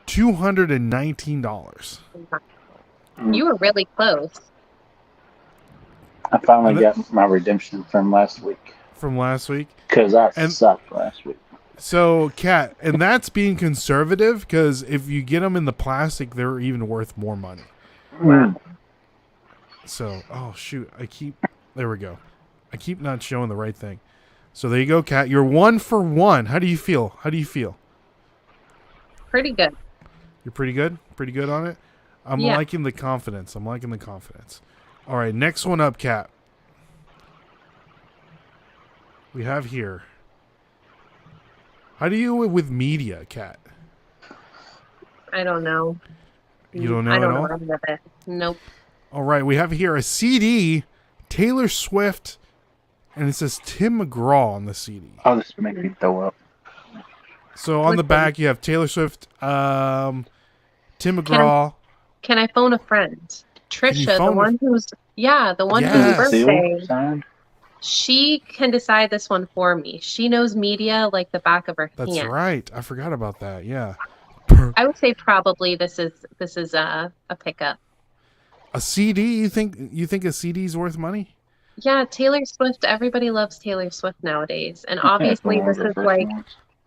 $219. You were really close. I finally got my redemption from last week. From last week? Because I sucked last week. So, Kat, and that's being conservative, because if you get them in the plastic, they're even worth more money. Wow. So, oh, shoot. There we go. I keep not showing the right thing. So there you go, Kat. You're 1 for 1. How do you feel? Pretty good. You're pretty good? Pretty good on it? I'm liking the confidence. All right, next one up, Kat. We have here. How do you with media, Kat? I don't know. You don't know I don't at know all? what I'm with it. Nope. All right, we have here a CD, Taylor Swift, and it says Tim McGraw on the CD. Oh, this makes me throw up. So on the back, you have Taylor Swift, Tim McGraw. Can I phone a friend? Trisha, the one whose Yes. birthday. She can decide this one for me. She knows media like the back of her hand. That's right. I forgot about that. Yeah. I would say probably this is a pickup. A CD? You think a CD is worth money? Yeah, Taylor Swift. Everybody loves Taylor Swift nowadays, and obviously this is like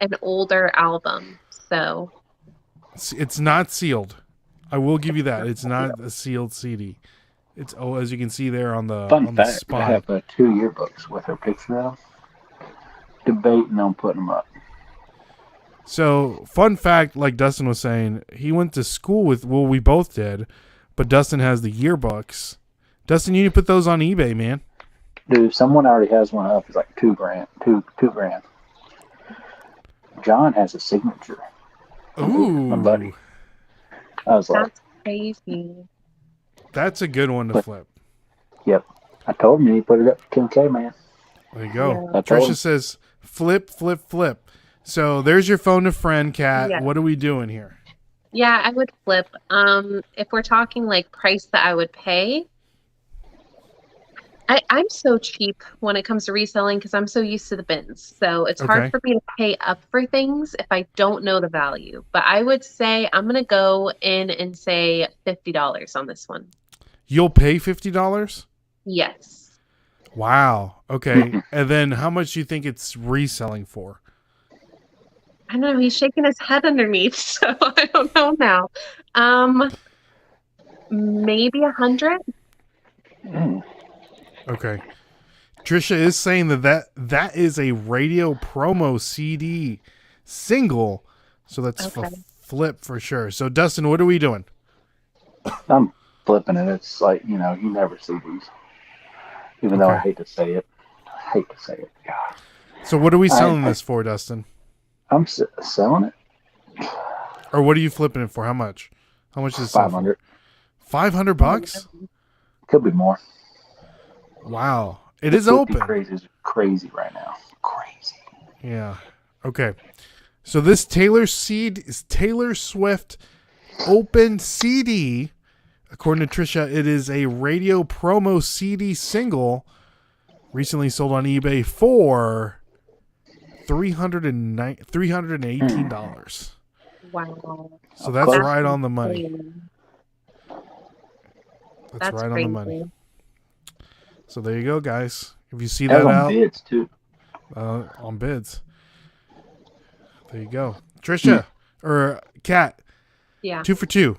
an older album. So it's not sealed. I will give you that. It's not a sealed CD. It's as you can see there on the Fun fact, spine. I have 2 yearbooks with her picture of. Debating on putting them up. So, fun fact, like Dustin was saying, he went to school with, we both did, but Dustin has the yearbooks. Dustin, you need to put those on eBay, man. Dude, someone already has one up. It's like $2,000. $2,000. John has a signature. Ooh. My buddy. I was like, that's crazy. That's a good one to flip. Yep. I told him he put it up to 10K, man. There you go. Yeah. Trisha says, flip, flip, flip. So there's your phone to friend, Kat. Yeah. What are we doing here? Yeah, I would flip. If we're talking like price that I would pay, I'm so cheap when it comes to reselling because I'm so used to the bins. So it's hard for me to pay up for things if I don't know the value. But I would say I'm going to go in and say $50 on this one. You'll pay $50? Yes. Wow. Okay. And then how much do you think it's reselling for? I don't know. He's shaking his head underneath, so I don't know now. Maybe 100. Okay. Trisha is saying that is a radio promo CD single, so that's flip for sure. So Dustin, what are we doing? I'm flipping it. It's like, you never see these. Even though I hate to say it. God. So what are we selling this for, Dustin? I'm selling it. Or what are you flipping it for? How much? How much is it? $500. $500? Could be more. Wow. It is open. Crazy right now. Crazy. Yeah. Okay. So this Taylor Swift open CD, according to Trisha, it is a radio promo CD single recently sold on eBay for $318. Wow. So that's right on the money. That's right crazy. on the money. So there you go, guys. If you see that on out, bids too. On bids. There you go, Trisha or Kat. Yeah. 2 for 2.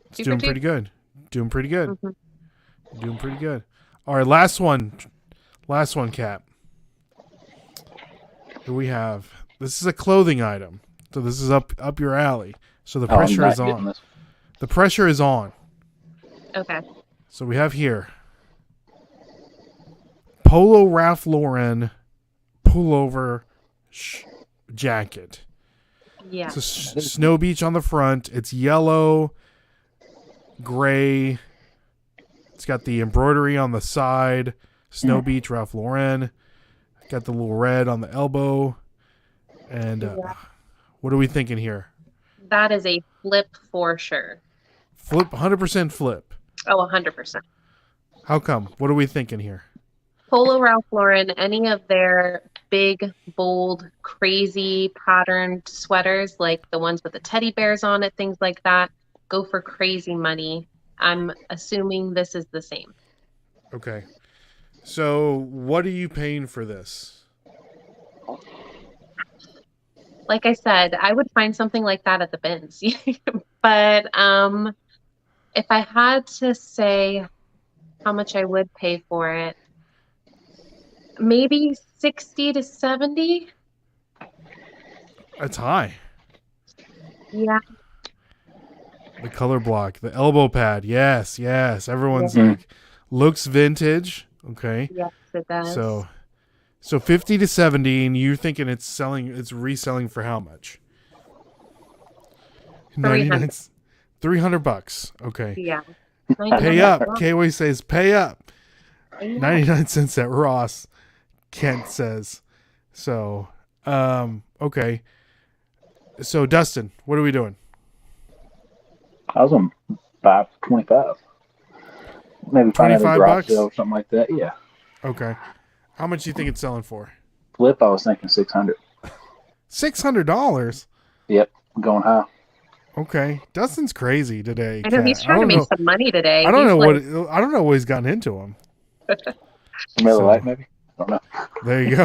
It's Two doing for two. pretty good. Doing pretty good. Mm-hmm. Doing pretty good. All right, last one, Kat. Here we have. This is a clothing item, so this is up your alley. So the pressure is on. The pressure is on. Okay. So we have here Polo Ralph Lauren pullover jacket. Yeah. It's a Snow Beach on the front. It's yellow, gray. It's got the embroidery on the side. Snow Beach, Ralph Lauren. Got the little red on the elbow. And what are we thinking here? That is a flip for sure. Flip, 100% flip. Oh, 100%. How come? What are we thinking here? Polo Ralph Lauren, any of their big, bold, crazy patterned sweaters, like the ones with the teddy bears on it, things like that, go for crazy money. I'm assuming this is the same. Okay. So what are you paying for this? Like I said, I would find something like that at the bins. But if I had to say how much I would pay for it, maybe 60 to 70. That's high. Yeah. The color block, the elbow pad. Yes. Everyone's like, looks vintage. Okay. Yes, it does. So 50 to 70, and you're thinking it's reselling for how much? 300 bucks. Okay. Yeah. Pay up. K-Way says pay up. 99 cents at Ross. Kent says. So, okay. So Dustin, what are we doing? I was on 25. Maybe find out a garage sale or something like that. Yeah. Okay. How much do you think it's selling for? Flip, I was thinking $600. $600? Yep, I'm going high. Okay. Dustin's crazy today. I know he's trying to make some money today. I don't know what he's gotten into him. Miller Lite, maybe? I don't know. There you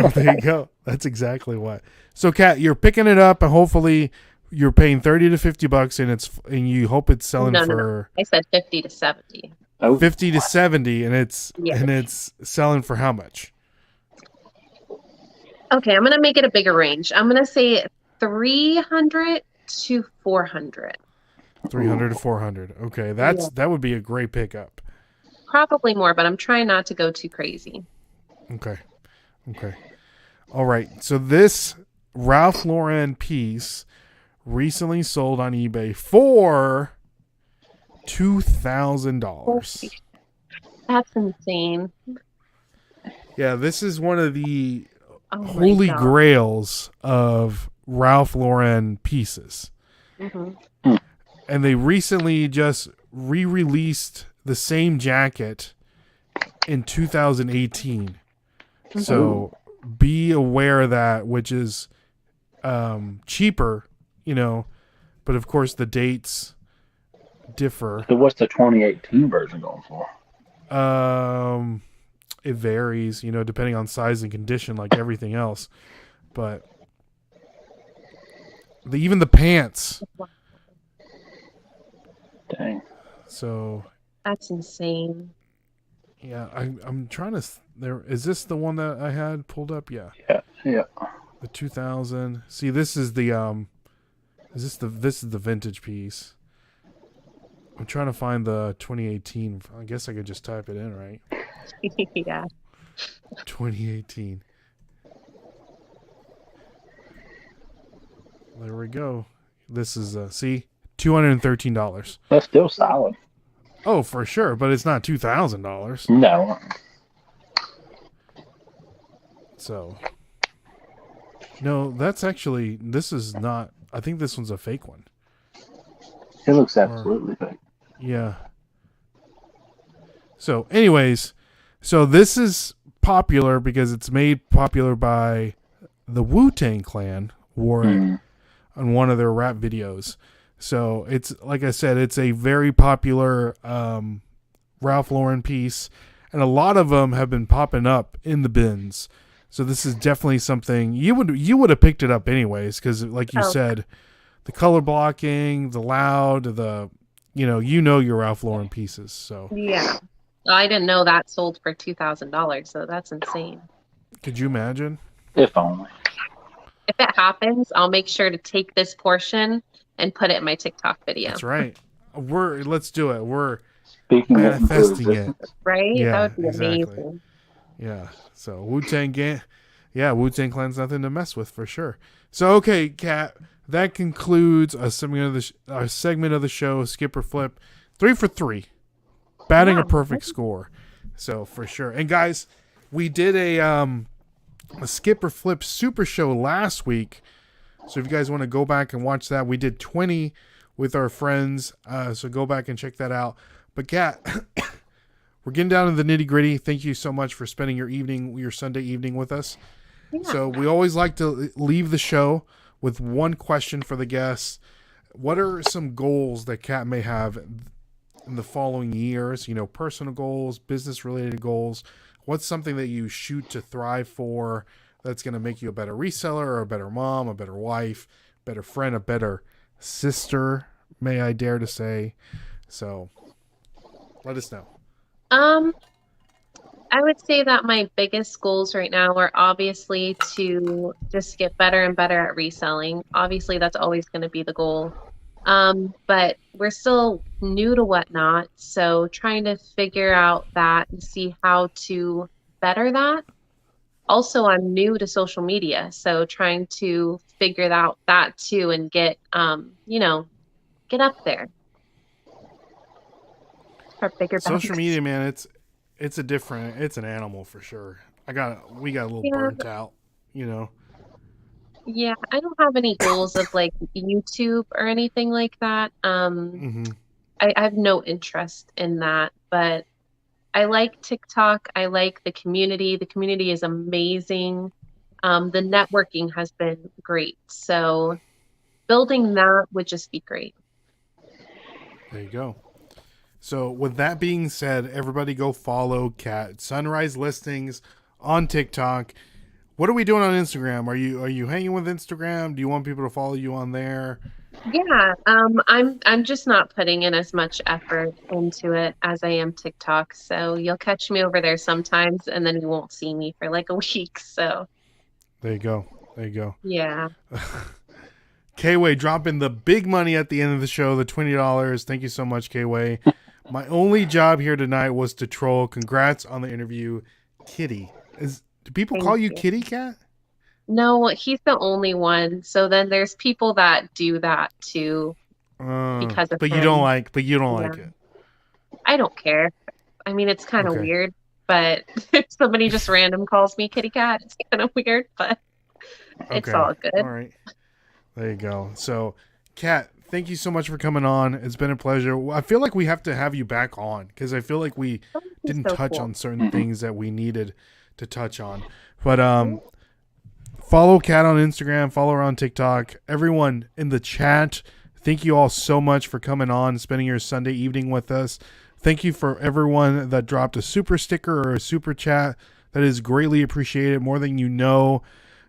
go. That's exactly what. So, Kat, you're picking it up, and hopefully you're paying $30 to $50, and you hope it's selling for. I said 50 to 70. Oh. 50 to 70, and it's selling for how much? Okay, I'm gonna make it a bigger range. I'm gonna say 300 to 400. 300 to 400. Okay, that would be a great pickup. Probably more, but I'm trying not to go too crazy. Okay. All right. So this Ralph Lauren piece recently sold on eBay for $2,000. That's insane. Yeah, this is one of the holy grails of Ralph Lauren pieces. Mm-hmm. And they recently just re-released the same jacket in 2018. Mm-hmm. So be aware of that, which is cheaper, but of course the dates differ. So what's the 2018 version going for? It varies, depending on size and condition, like everything else. But even the pants. Dang. So that's insane. Yeah, I'm trying to. Is this the one that I had pulled up? Yeah. Yeah. The 2000. See, this is the This is the vintage piece. I'm trying to find the 2018. I guess I could just type it in, right? Yeah. 2018. There we go. This is see, $213. That's still solid. Oh, for sure, but it's not $2,000. No. So, no, that's actually. This is not. I think this one's a fake one. It looks absolutely fake. Yeah. So, anyways, this is popular because it's made popular by the Wu-Tang Clan. Wore it on one of their rap videos. So it's, like I said, it's a very popular Ralph Lauren piece, and a lot of them have been popping up in the bins. So this is definitely something you would have picked it up anyways, because like you said, the color blocking, the loud, the your Ralph Lauren pieces. So yeah, I didn't know that sold for $2,000. So that's insane. Could you imagine? If only. If it happens, I'll make sure to take this portion and put it in my TikTok video. That's right. Let's do it. We're speaking manifesting it. Right? Yeah, That would be exactly. amazing. Yeah. So Wu-Tang Clan's nothing to mess with for sure. So okay, Kat, that concludes a segment of the show. Skip or flip, 3 for 3, batting a perfect score. So for sure. And guys, we did a skip or flip super show last week So if you guys want to go back and watch that, we did 20 with our friends. So go back and check that out. But Kat, we're getting down to the nitty gritty. Thank you so much for spending your Sunday evening with us. Yeah. So we always like to leave the show with one question for the guests. What are some goals that Kat may have in the following years? Personal goals, business related goals. What's something that you shoot to thrive for that's going to make you a better reseller or a better mom, a better wife, better friend, a better sister, may I dare to say. So let us know. I would say that my biggest goals right now are obviously to just get better and better at reselling. Obviously, that's always going to be the goal. But we're still new to Whatnot, so trying to figure out that and see how to better that. Also, I'm new to social media, so trying to figure out that too and get up there. For bigger social media, man, it's an animal for sure. We got a little burnt out, Yeah, I don't have any goals of like YouTube or anything like that. I have no interest in that, but I like TikTok. I like the community. The community is amazing. The networking has been great. So building that would just be great. There you go. So with that being said, everybody go follow Kat. SunRise Listings on TikTok. What are we doing on Instagram? Are you hanging with Instagram? Do you want people to follow you on there? Yeah, I'm just not putting in as much effort into it as I am TikTok. So you'll catch me over there sometimes, and then you won't see me for like a week. So there you go. Yeah. K-Way dropping the big money at the end of the show, the $20. Thank you so much, K-Way. My only job here tonight was to troll. Congrats on the interview, Kitty. Do people call you Kitty Cat? No, he's the only one. So then there's people that do that too, because of but him. you don't like it. I don't care. I mean, it's kind of weird, but if somebody just random calls me Kitty Cat, it's kind of weird, but it's all good. All right. There you go. So, Kat, thank you so much for coming on. It's been a pleasure. I feel like we have to have you back on because I feel like we didn't touch on certain things that we needed to touch on. But follow Kat on Instagram, follow her on TikTok. Everyone in the chat, thank you all so much for coming on, spending your Sunday evening with us. Thank you for everyone that dropped a super sticker or a super chat. That is greatly appreciated, more than you know,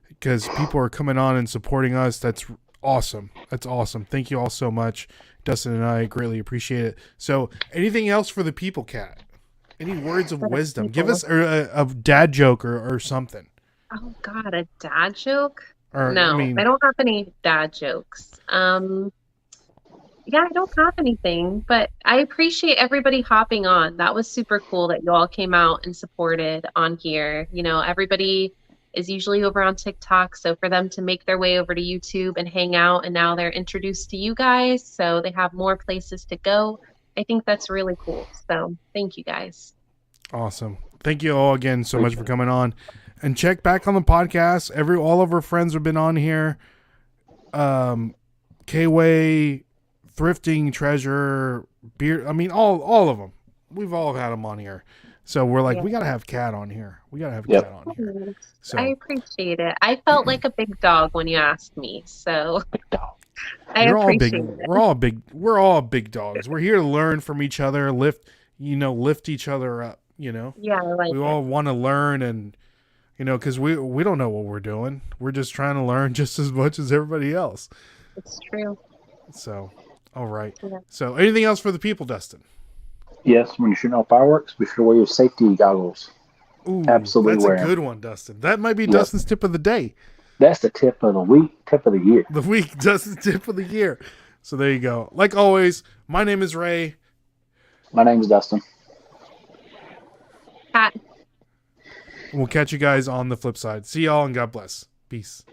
because people are coming on and supporting us. That's awesome. That's awesome. Thank you all so much. Dustin and I greatly appreciate it. So anything else for the people, Kat? Any words of wisdom? Give us a dad joke or something. Oh God, a dad joke? Or, no, I don't have any dad jokes. Yeah, I don't have anything, but I appreciate everybody hopping on. That was super cool that you all came out and supported on here. Everybody is usually over on TikTok, so for them to make their way over to YouTube and hang out, and now they're introduced to you guys, so they have more places to go. I think that's really cool. So thank you guys. Awesome. Thank you all again so much for coming on. And check back on the podcast. All of our friends have been on here. K-Way, Thrifting, Treasure, Beer. I mean, all of them. We've all had them on here. So we're like, we got to have Kat on here. Kat on here. So I appreciate it. I felt like a big dog when you asked me. So We're all big dogs. We're here to learn from each other, lift each other up, Yeah, I like we all want to learn, and because we don't know what we're doing. We're just trying to learn just as much as everybody else. It's true. So, all right. Yeah. So, anything else for the people, Dustin? Yes, when you're shooting off fireworks, be sure to wear your safety goggles. Ooh, absolutely. That's a good one, Dustin. That might be Dustin's tip of the day. That's the tip of the week, tip of the year. Dustin's tip of the year. So there you go. Like always, my name is Ray. My name is Dustin. Kat. We'll catch you guys on the flip side. See y'all and God bless. Peace.